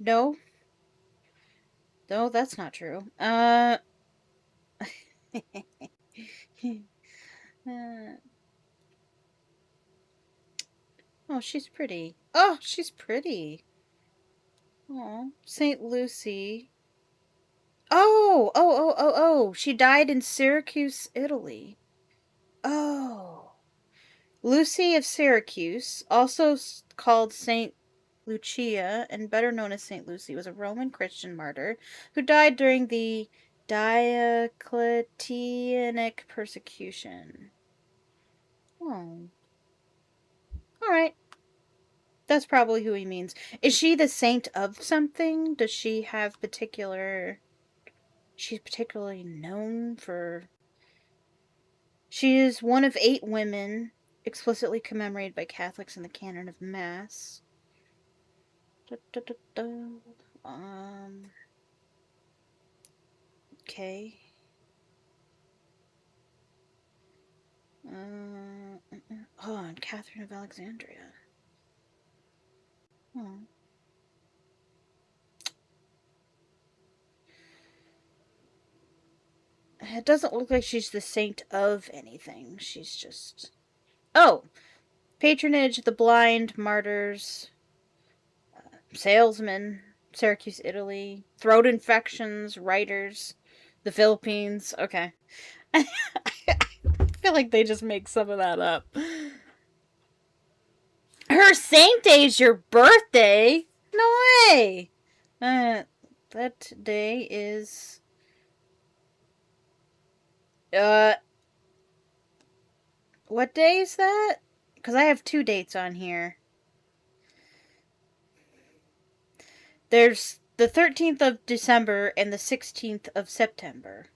No. No, that's not true. Oh, she's pretty. Oh, she's pretty. Oh, St. Lucy. Oh. She died in Syracuse, Italy. Oh. Lucy of Syracuse, also called St. Lucia and better known as St. Lucy, was a Roman Christian martyr who died during the Diocletianic persecution. Oh. Alright. That's probably who he means. Is she the saint of something? Does she have particular... She's particularly known for... She is one of 8 women explicitly commemorated by Catholics in the canon of Mass. Okay. Oh, and Catherine of Alexandria. Oh. It doesn't look like she's the saint of anything. She's just... Oh! Patronage the blind, martyrs, salesmen, Syracuse, Italy, throat infections, writers, the Philippines. Okay. I feel like they just make some of that up. Her saint day is your birthday? No way! That day is... What day is that? Because I have 2 dates on here. There's the 13th of December and the 16th of September.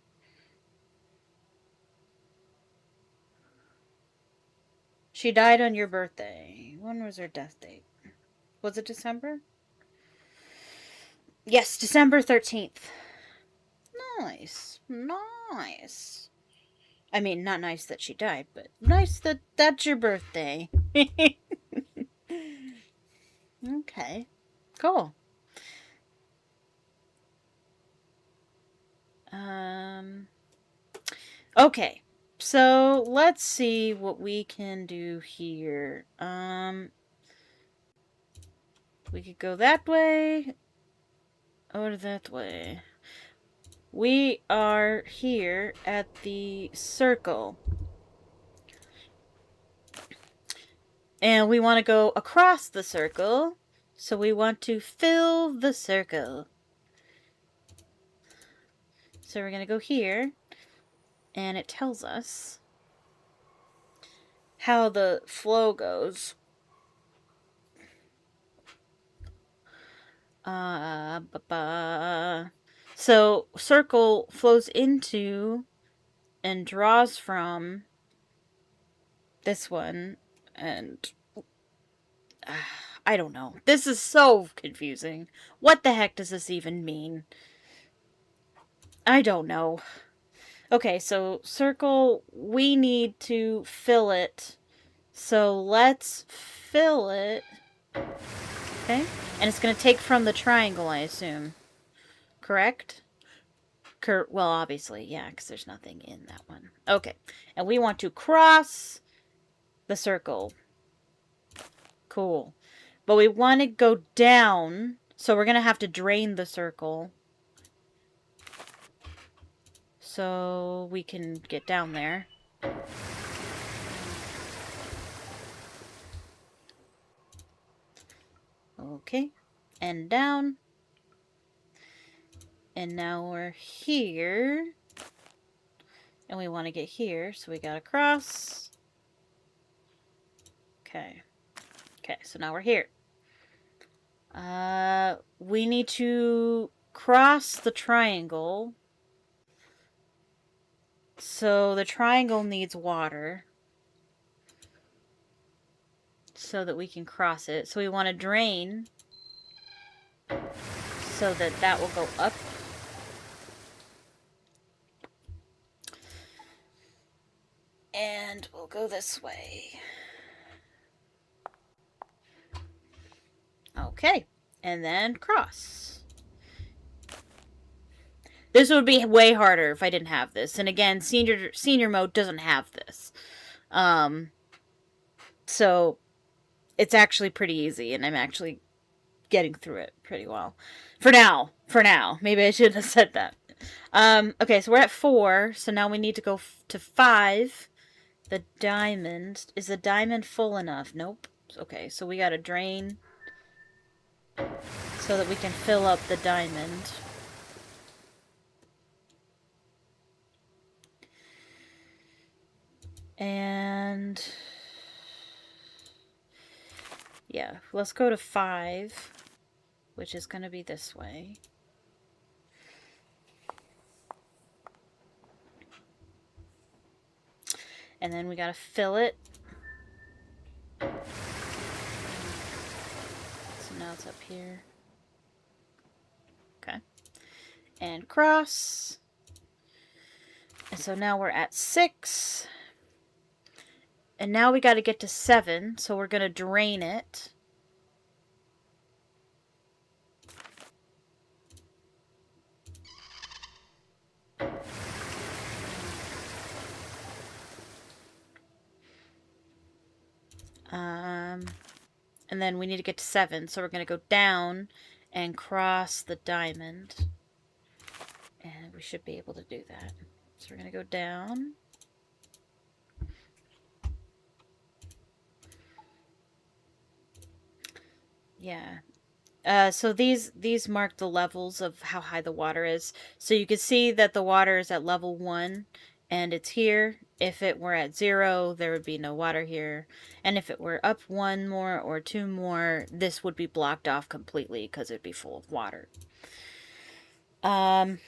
She died on your birthday. When was her death date? Was it December? Yes, December 13th. Nice. Nice. I mean, not nice that she died, but nice that that's your birthday. Okay. Cool. Okay. So, let's see what we can do here. We could go that way or that way. We are here at the circle. And we want to go across the circle. So we want to fill the circle. So we're going to go here. And it tells us how the flow goes. So, circle flows into and draws from this one, and I don't know. This is so confusing. What the heck does this even mean? I don't know. Okay, so circle, we need to fill it. So let's fill it. Okay, and it's going to take from the triangle, I assume. Correct? Well, obviously, yeah, because there's nothing in that one. Okay, and we want to cross the circle. Cool. But we want to go down, so we're going to have to drain the circle. So we can get down there. Okay, and down. And now we're here. And we want to get here, so we gotta cross. Okay. Okay, so now we're here. We need to cross the triangle. So the triangle needs water. So that we can cross it. So we want to drain. So that that will go up. And we'll go this way. Okay. And then cross. This would be way harder if I didn't have this. And again, senior mode doesn't have this. So it's actually pretty easy, and I'm actually getting through it pretty well. For now. Maybe I shouldn't have said that. Okay, so we're at 4, so now we need to go to 5. The diamond. Is the diamond full enough? Nope. Okay, so we gotta drain so that we can fill up the diamond. And yeah, let's go to 5, which is gonna be this way. And then we gotta fill it. So now it's up here. Okay. And cross. And so now we're at 6. And now we gotta get to 7, so we're gonna drain it. And then we need to get to 7, so we're going to go down and cross the diamond. And we should be able to do that. So we're going to go down. Yeah. So these mark the levels of how high the water is. So you can see that the water is at level 1, and it's here. If it were at 0, there would be no water here. And if it were up 1 more or 2 more, this would be blocked off completely because it'd be full of water. When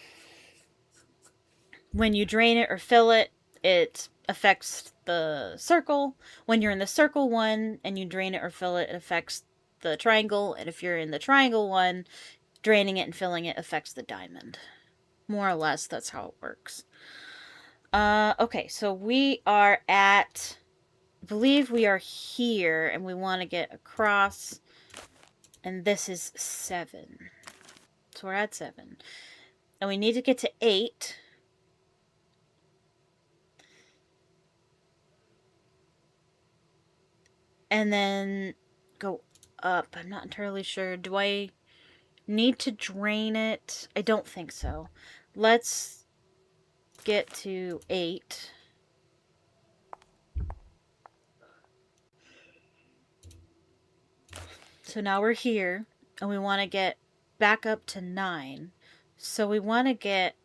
you drain it or fill it, it affects the circle. When you're in the circle one and you drain it or fill it, it affects the triangle. And if you're in the triangle one, draining it and filling it affects the diamond. More or less, that's how it works. Okay, so we are at, I believe we are here, and we want to get across, and this is 7. So we're at 7. And we need to get to 8. And then go up. I'm not entirely sure. Do I need to drain it? I don't think so. Let's get to 8. So now we're here, and we want to get back up to 9. So we want to get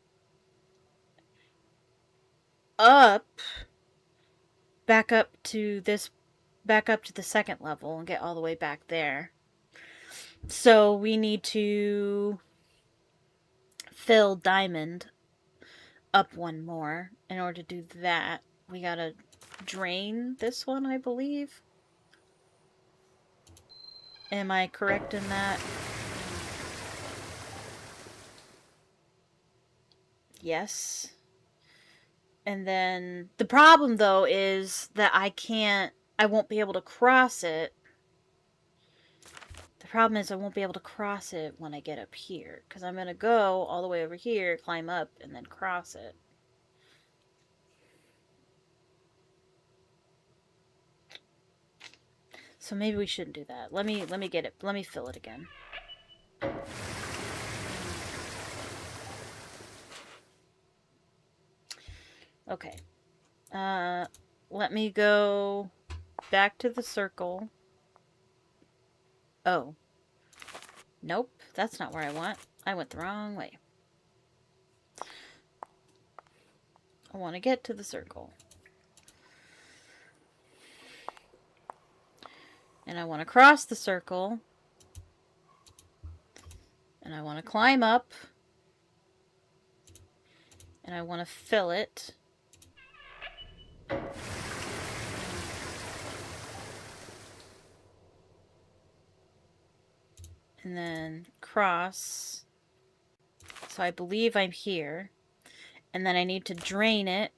up, back up to the second level and get all the way back there. So we need to fill diamond up 1 more. In order to do that, we gotta drain this one, I believe. Am I correct in that? Yes. And then the problem though is that I won't be able to cross it. The problem is I won't be able to cross it when I get up here, because I'm going to go all the way over here, climb up, and then cross it. So maybe we shouldn't do that. Let me get it. Let me fill it again. Okay. Let me go back to the circle. Oh. Nope, that's not where I want. I went the wrong way. I want to get to the circle. And I want to cross the circle. And I want to climb up. And I want to fill it. And then cross. So I believe I'm here. And then I need to drain it.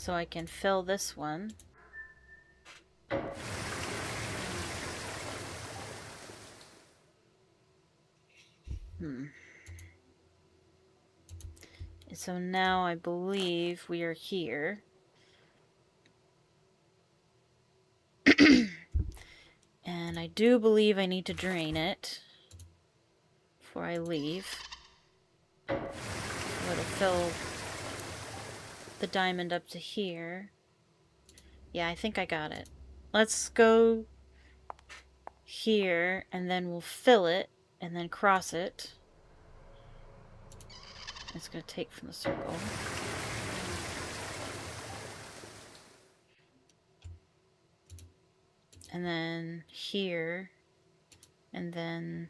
So I can fill this one. So now I believe we are here. And I do believe I need to drain it before I leave. So it'll fill the diamond up to here. Yeah, I think I got it. Let's go here, and then we'll fill it, and then cross it. It's going to take from the circle. And then here, and then...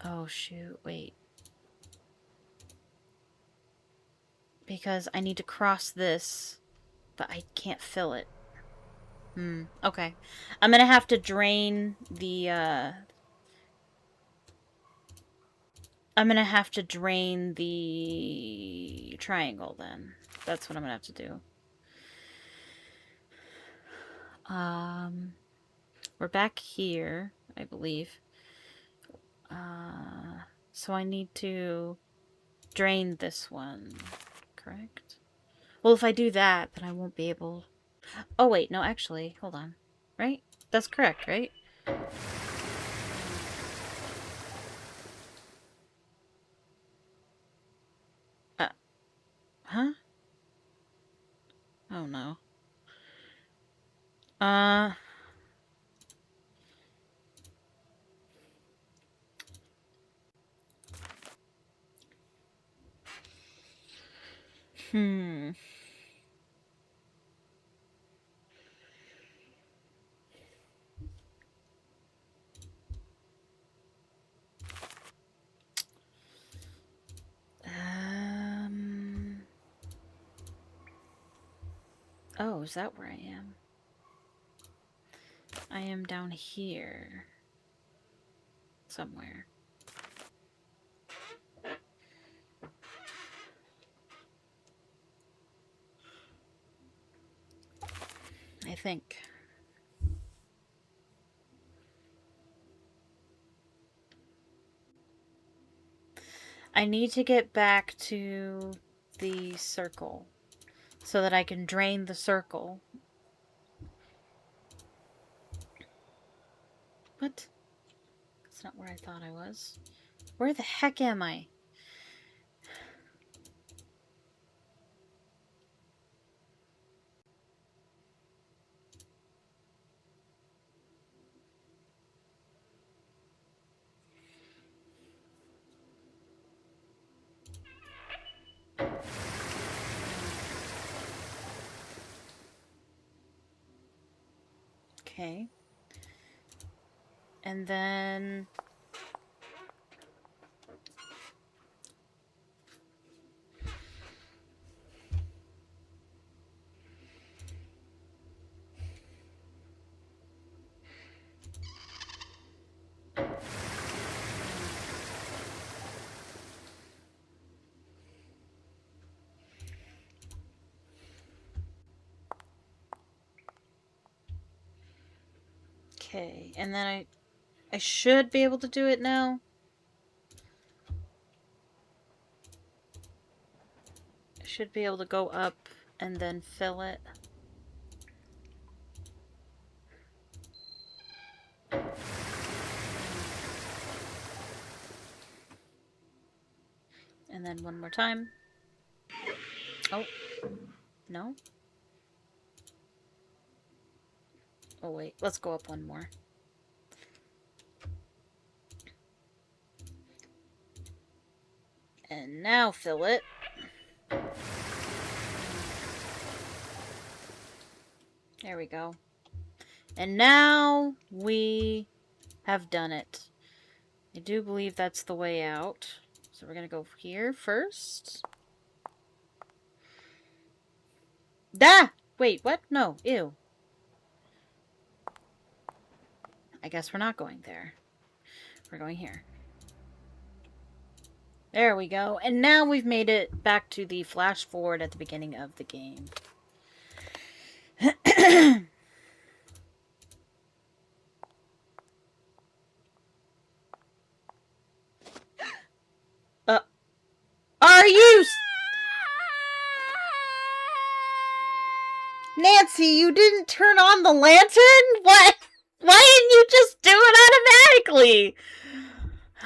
Oh, shoot, wait. Because I need to cross this, but I can't fill it. Okay. I'm gonna have to drain the, I'm gonna have to drain the triangle, then. That's what I'm gonna have to do. We're back here, I believe. So I need to drain this one, correct? Well, if I do that, then I won't be able... Oh, wait, no, actually, hold on. Right? That's correct, right? Huh? Oh, no. Oh, is that where I am? I am down here. Somewhere. I think. I need to get back to the circle so that I can drain the circle. What? That's not where I thought I was. Where the heck am I? Okay. And then... Okay, and then I should be able to do it now. I should be able to go up and then fill it. And then one more time. Oh, no? Oh wait, let's go up one more. And now fill it. There we go. And now we have done it. I do believe that's the way out. So we're gonna go here first. Da! Wait, what? No, ew. I guess we're not going there. We're going here. There we go. And now we've made it back to the flash forward at the beginning of the game. Are you... Nancy, you didn't turn on the lantern? What? Why didn't you just do it automatically?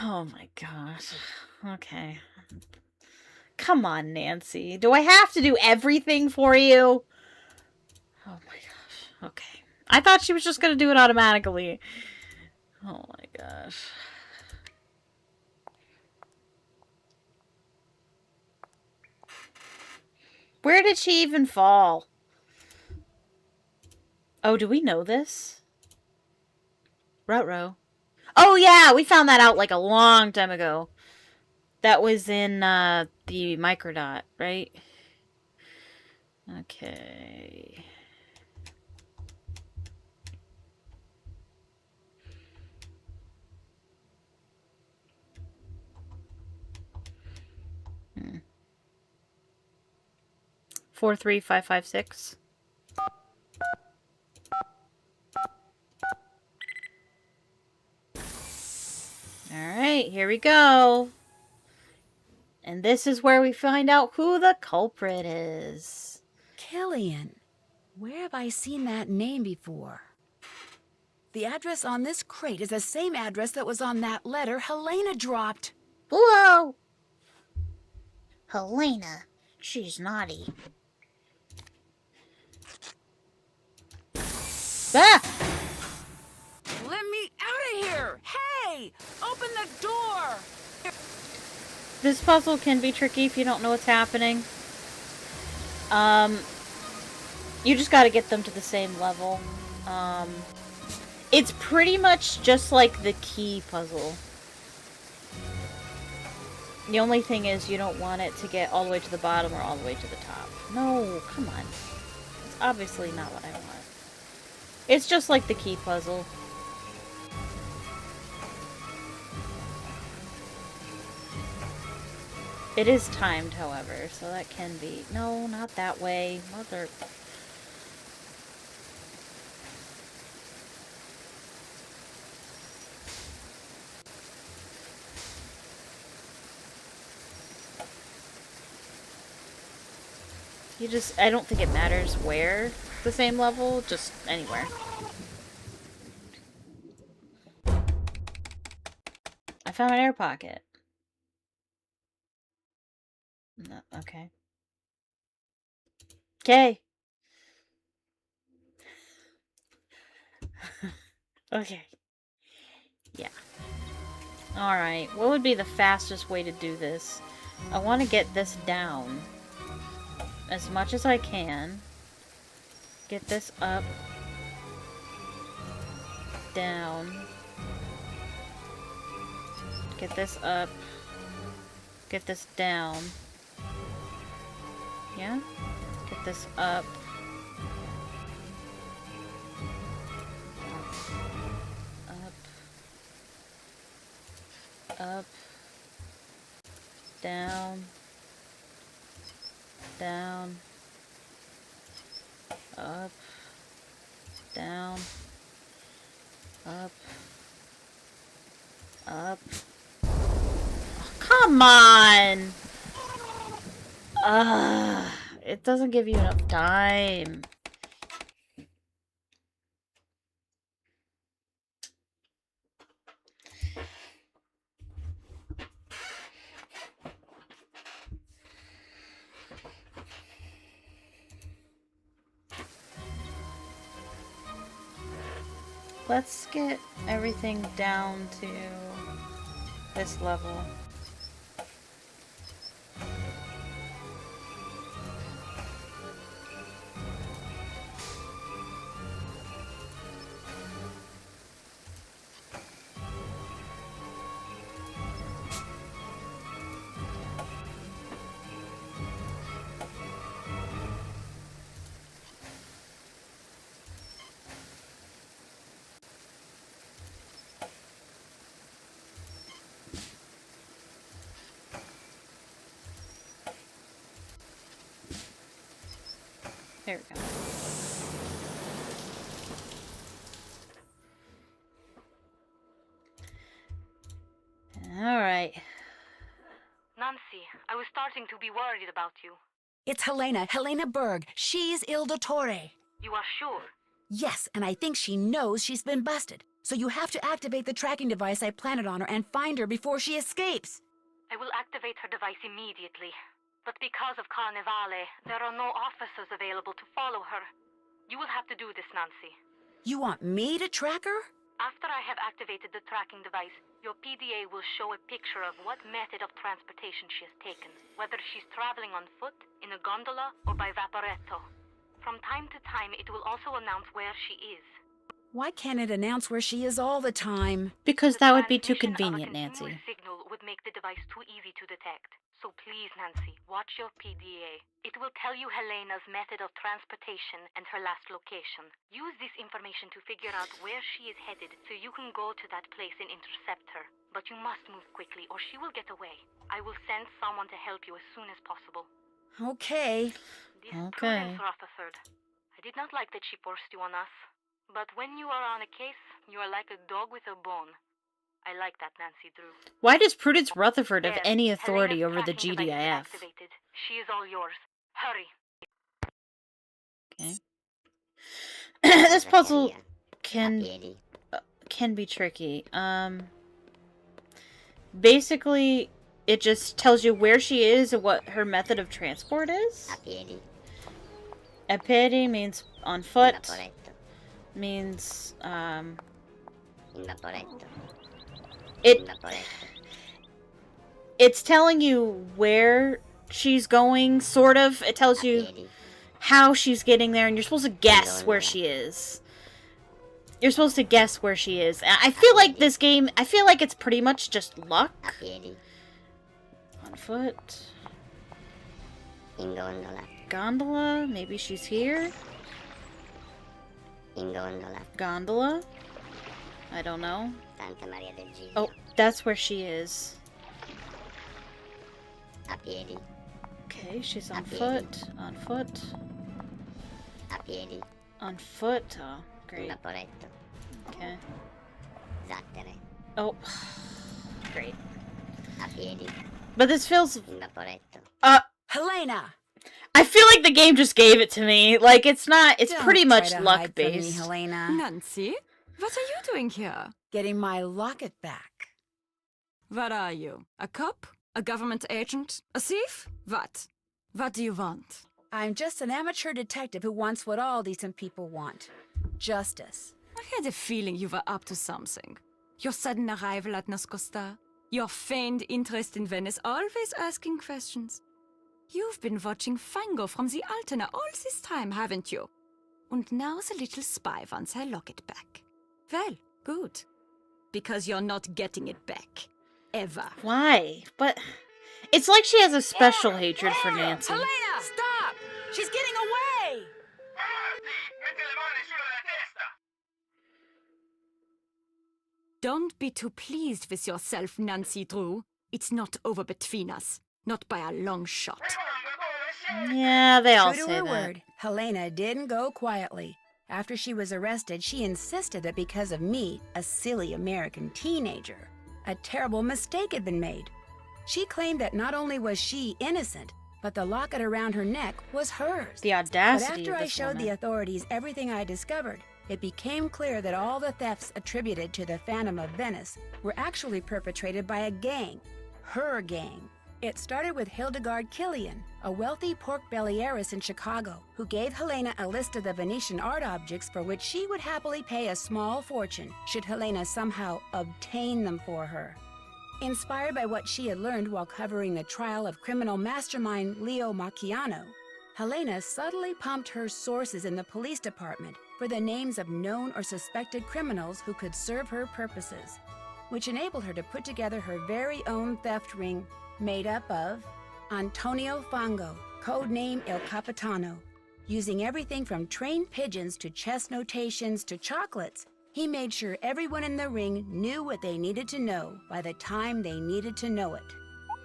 Oh my gosh. Okay. Come on, Nancy. Do I have to do everything for you? Oh my gosh. Okay. I thought she was just gonna do it automatically. Oh my gosh. Where did she even fall? Oh, do we know this? Ruh-roh. Oh yeah, we found that out like a long time ago. That was in the microdot, right? Okay. Hmm. 43556. Alright, here we go. And this is where we find out who the culprit is. Killian. Where have I seen that name before? The address on this crate is the same address that was on that letter Helena dropped. Whoa! Helena. She's naughty. Ah! Let me out of here! Hey! Open the door! This puzzle can be tricky if you don't know what's happening. You just gotta get them to the same level. It's pretty much just like the key puzzle. The only thing is you don't want it to get all the way to the bottom or all the way to the top. No, come on. It's obviously not what I want. It's just like the key puzzle. It is timed, however, so that can be... No, not that way. Mother... You just... I don't think it matters where the same level, just anywhere. I found an air pocket. No, okay. Okay. Okay. Yeah. Alright, what would be the fastest way to do this? I want to get this down as much as I can. Get this up. Down. Get this up. Get this down. Yeah? Get this up. Up. Down. Down. Up. Down. Up. Up. Oh, come on! It doesn't give you enough time. Let's get everything down to this level. There we go. worried about you. It's Helena Berg. She's Il Dottore. You are sure? Yes, and I think she knows she's been busted. So you have to activate the tracking device I planted on her and find her before she escapes. I will activate her device immediately. But because of Carnevale, there are no officers available to follow her. You will have to do this, Nancy. You want me to track her? After I have activated the tracking device, your PDA will show a picture of what method of transportation she has taken, whether she's traveling on foot, in a gondola, or by vaporetto. From time to time, it will also announce where she is. Why can't it announce where she is all the time? Because that would be too convenient, Nancy. The signal would make the device too easy to detect. So please, Nancy, watch your PDA. It will tell you Helena's method of transportation and her last location. Use this information to figure out where she is headed so you can go to that place and intercept her. But you must move quickly or she will get away. I will send someone to help you as soon as possible. Okay. Prudence, Rutherford. I did not like that she forced you on us. But when you are on a case, you are like a dog with a bone. I like that, Nancy Drew. Why does Prudence Rutherford have any authority Helena's over the tracking device is GDIF? activated. She is all yours. Hurry. Okay. This puzzle can be tricky. Basically, it just tells you where she is and what her method of transport is. A piedi means on foot. Means it's telling you where she's going, sort of. It tells you how she's getting there, and you're supposed to guess where she is. You're supposed to guess where she is. I feel like this game, I feel like it's pretty much just luck. On foot. Gondola, maybe she's here. Gondola. I don't know. Oh, that's where she is. Okay, she's on foot. On foot. On foot. Oh, great. Okay. Oh, great. But this feels... Helena! I feel like the game just gave it to me. Like, it's not... It's pretty much luck-based. Helena. Nancy, what are you doing here? Getting my locket back. What are you? A cop? A government agent? A thief? What? What do you want? I'm just an amateur detective who wants what all decent people want. Justice. I had a feeling you were up to something. Your sudden arrival at Nascosta, your feigned interest in Venice, always asking questions. You've been watching Fango from the Altena all this time, haven't you? And now the little spy wants her locket back. Well, good. Because you're not getting it back. Ever. Why? But it's like she has a special hatred for Nancy. Helena! Stop! She's getting away! Don't be too pleased with yourself, Nancy Drew. It's not over between us. Not by a long shot. Yeah, they all True to say her that. word, Helena didn't go quietly. After she was arrested, she insisted that because of me, a silly American teenager, a terrible mistake had been made. She claimed that not only was she innocent, but the locket around her neck was hers. The But audacity after of I this showed the woman. authorities everything I discovered, it became clear that all the thefts attributed to the Phantom of Venice were actually perpetrated by a gang. Her gang. It started with Hildegard Killian, a wealthy pork belly heiress in Chicago, who gave Helena a list of the Venetian art objects for which she would happily pay a small fortune should Helena somehow obtain them for her. Inspired by what she had learned while covering the trial of criminal mastermind Leo Macchiano, Helena subtly pumped her sources in the police department for the names of known or suspected criminals who could serve her purposes, which enabled her to put together her very own theft ring made up of Antonio Fango, codename Il Capitano. Using everything from trained pigeons to chess notations to chocolates, he made sure everyone in the ring knew what they needed to know by the time they needed to know it.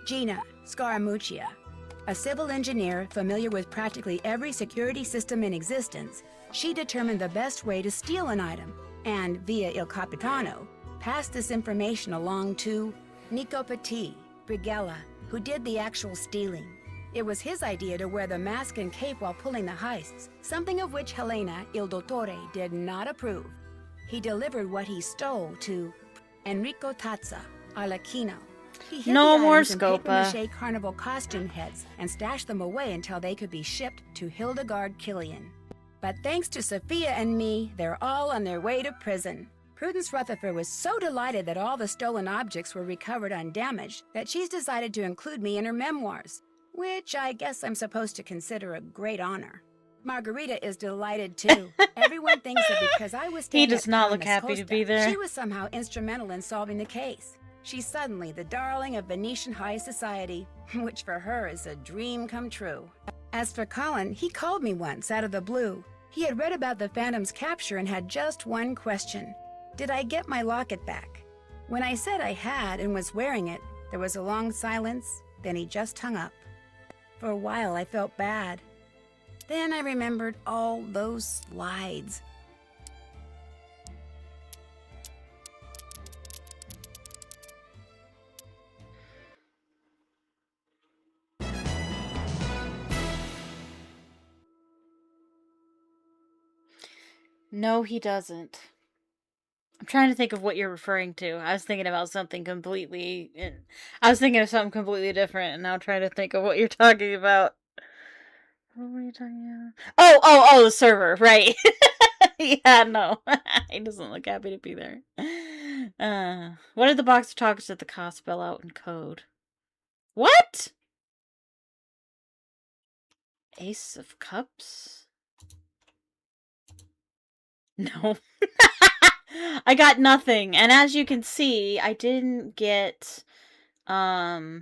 Gina Scaramuccia, a civil engineer familiar with practically every security system in existence, she determined the best way to steal an item, and via Il Capitano, passed this information along to Nico Petit, Brigella, who did the actual stealing. It was his idea to wear the mask and cape while pulling the heists, something of which Helena, Il Dottore, did not approve. He delivered what he stole to Enrico Tazza, Arlecchino. He hid No the more items in Scopa. papier-mâché carnival costume heads and stashed them away until they could be shipped to Hildegard Killian. But thanks to Sophia and me, they're all on their way to prison. Prudence Rutherford was so delighted that all the stolen objects were recovered undamaged that she's decided to include me in her memoirs, which I guess I'm supposed to consider a great honor. Margarita is delighted too. Everyone thinks that because I was He staying does at not look Palmas happy to Costa, be there. she was somehow instrumental in solving the case. She's suddenly the darling of Venetian high society, which for her is a dream come true. As for Colin, he called me once out of the blue. He had read about the Phantom's capture and had just one question. Did I get my locket back? When I said I had and was wearing it, there was a long silence, then he just hung up. For a while I felt bad. Then I remembered all those slides. No, he doesn't. I'm trying to think of what you're referring to. I was thinking about something completely... I was thinking of something completely different, and now I'm trying to think of what you're talking about. What were you talking about? Oh, the server, right. Yeah, no. He doesn't look happy to be there. What did the box of chocolates at the cost spell out in code? What? Ace of Cups? No. I got nothing. And as you can see, I didn't get I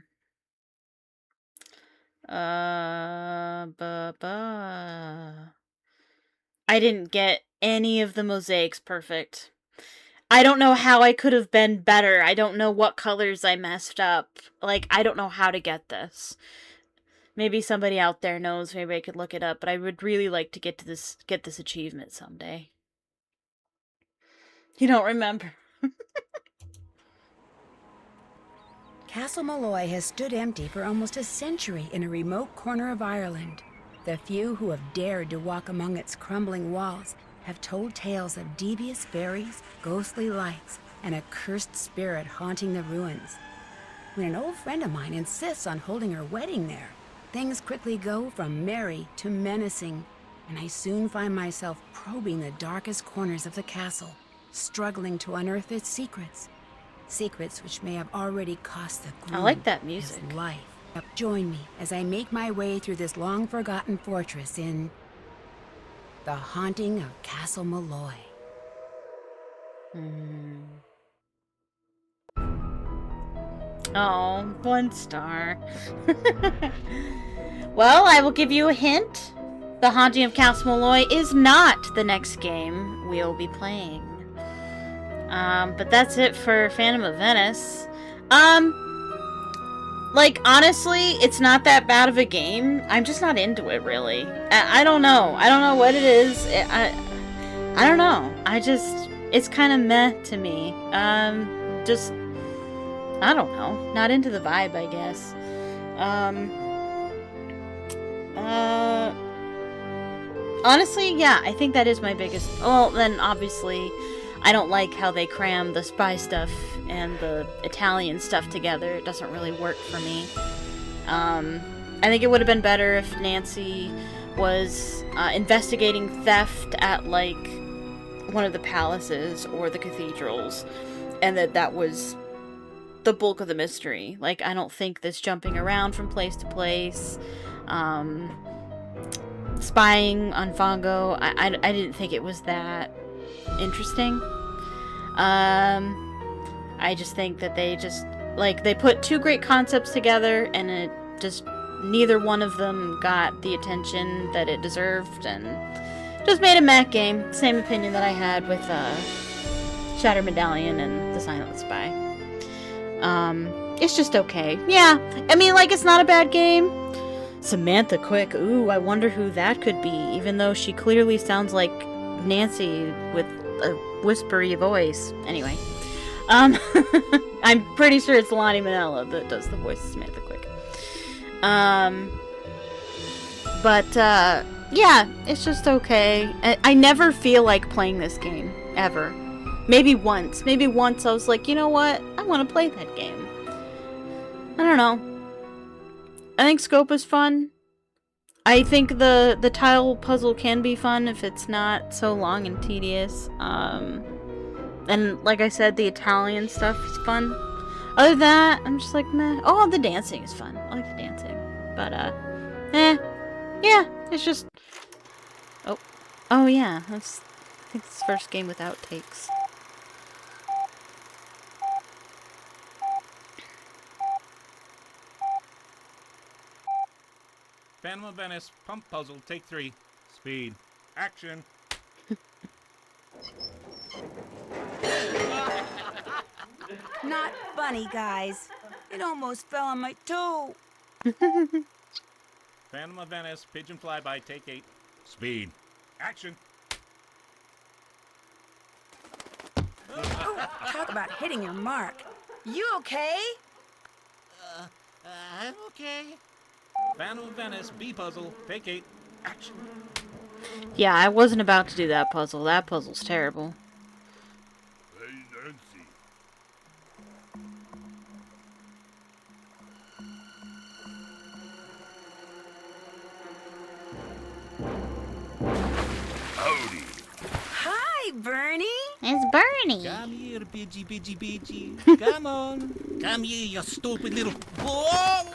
didn't get any of the mosaics perfect. I don't know how I could have been better. I don't know what colors I messed up. Like, I don't know how to get this. Maybe somebody out there knows. Maybe I could look it up. But I would really like to get this achievement someday. You don't remember. Castle Malloy has stood empty for almost a century in a remote corner of Ireland. The few who have dared to walk among its crumbling walls have told tales of devious fairies, ghostly lights, and a cursed spirit haunting the ruins. When an old friend of mine insists on holding her wedding there, things quickly go from merry to menacing, and I soon find myself probing the darkest corners of the castle, struggling to unearth its secrets. Secrets which may have already cost the groom I like that music. his life. Join me as I make my way through this long-forgotten fortress in The Haunting of Castle Malloy. Oh, 1 star. Well, I will give you a hint. The Haunting of Castle Malloy is not the next game we'll be playing. But that's it for Phantom of Venice. Like, honestly, it's not that bad of a game. I'm just not into it, really. I don't know. I don't know what it is. I don't know. It's kind of meh to me. Just, I don't know. Not into the vibe, I guess. Honestly, yeah, I think that is my biggest... Well, then, obviously, I don't like how they cram the spy stuff and the Italian stuff together. It doesn't really work for me. I think it would have been better if Nancy was investigating theft at, like, one of the palaces or the cathedrals, and that was the bulk of the mystery. Like, I don't think this jumping around from place to place, spying on Fongo, I didn't think it was that interesting. I just think that they put two great concepts together, and it just, neither one of them got the attention that it deserved, and just made a meh game. Same opinion that I had with Shattered Medallion and The Silent Spy. It's just okay. Yeah, I mean, like, it's not a bad game. Samantha Quick, ooh, I wonder who that could be, even though she clearly sounds like Nancy with a whispery voice. Anyway, I'm pretty sure it's Lonnie Manella that does the voice of Samantha Quick. But, yeah, it's just okay. I never feel like playing this game, ever. Maybe once. Maybe once I was like, you know what? I want to play that game. I don't know. I think Scope is fun. I think the tile puzzle can be fun if it's not so long and tedious. And like I said, the Italian stuff is fun. Other than that, I'm just like, meh. Oh, the dancing is fun. I like the dancing. But, yeah, it's just... Oh yeah, I think it's the first game with outtakes. Phantom of Venice, pump puzzle, take 3. Speed. Action. Not funny, guys. It almost fell on my toe. Phantom of Venice, pigeon flyby, take 8. Speed. Action. Ooh, talk about hitting your mark. You okay? I'm okay. Phantom of Venice, B puzzle, take 8. Action. Yeah, I wasn't about to do that puzzle. That puzzle's terrible. Hey, Nancy. Howdy. Hi, Bernie. It's Bernie. Come here, Pidgey. Come on. Come here, you stupid little... Whoa!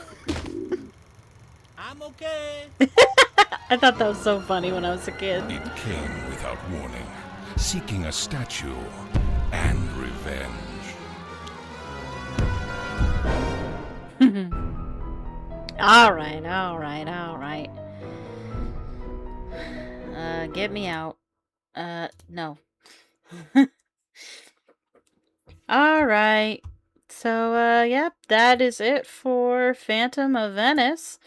I'm okay. I thought that was so funny when I was a kid. It came without warning, seeking a statue and revenge. Alright. Get me out. No. Alright. So, yep, that is it for Phantom of Venice.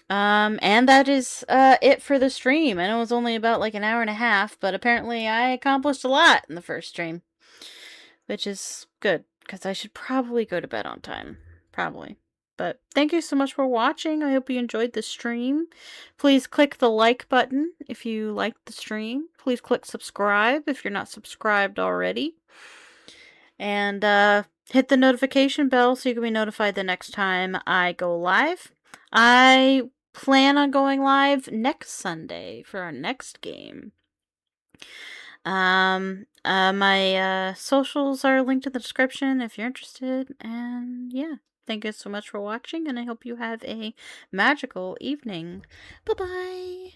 And that is, it for the stream. I know it was only about like an hour and a half, but apparently I accomplished a lot in the first stream. Which is good, because I should probably go to bed on time. Probably. But thank you so much for watching. I hope you enjoyed the stream. Please click the like button if you liked the stream. Please click subscribe if you're not subscribed already. And hit the notification bell so you can be notified the next time I go live. I plan on going live next Sunday for our next game. My socials are linked in the description if you're interested. And yeah. Thank you so much for watching, and I hope you have a magical evening. Bye-bye!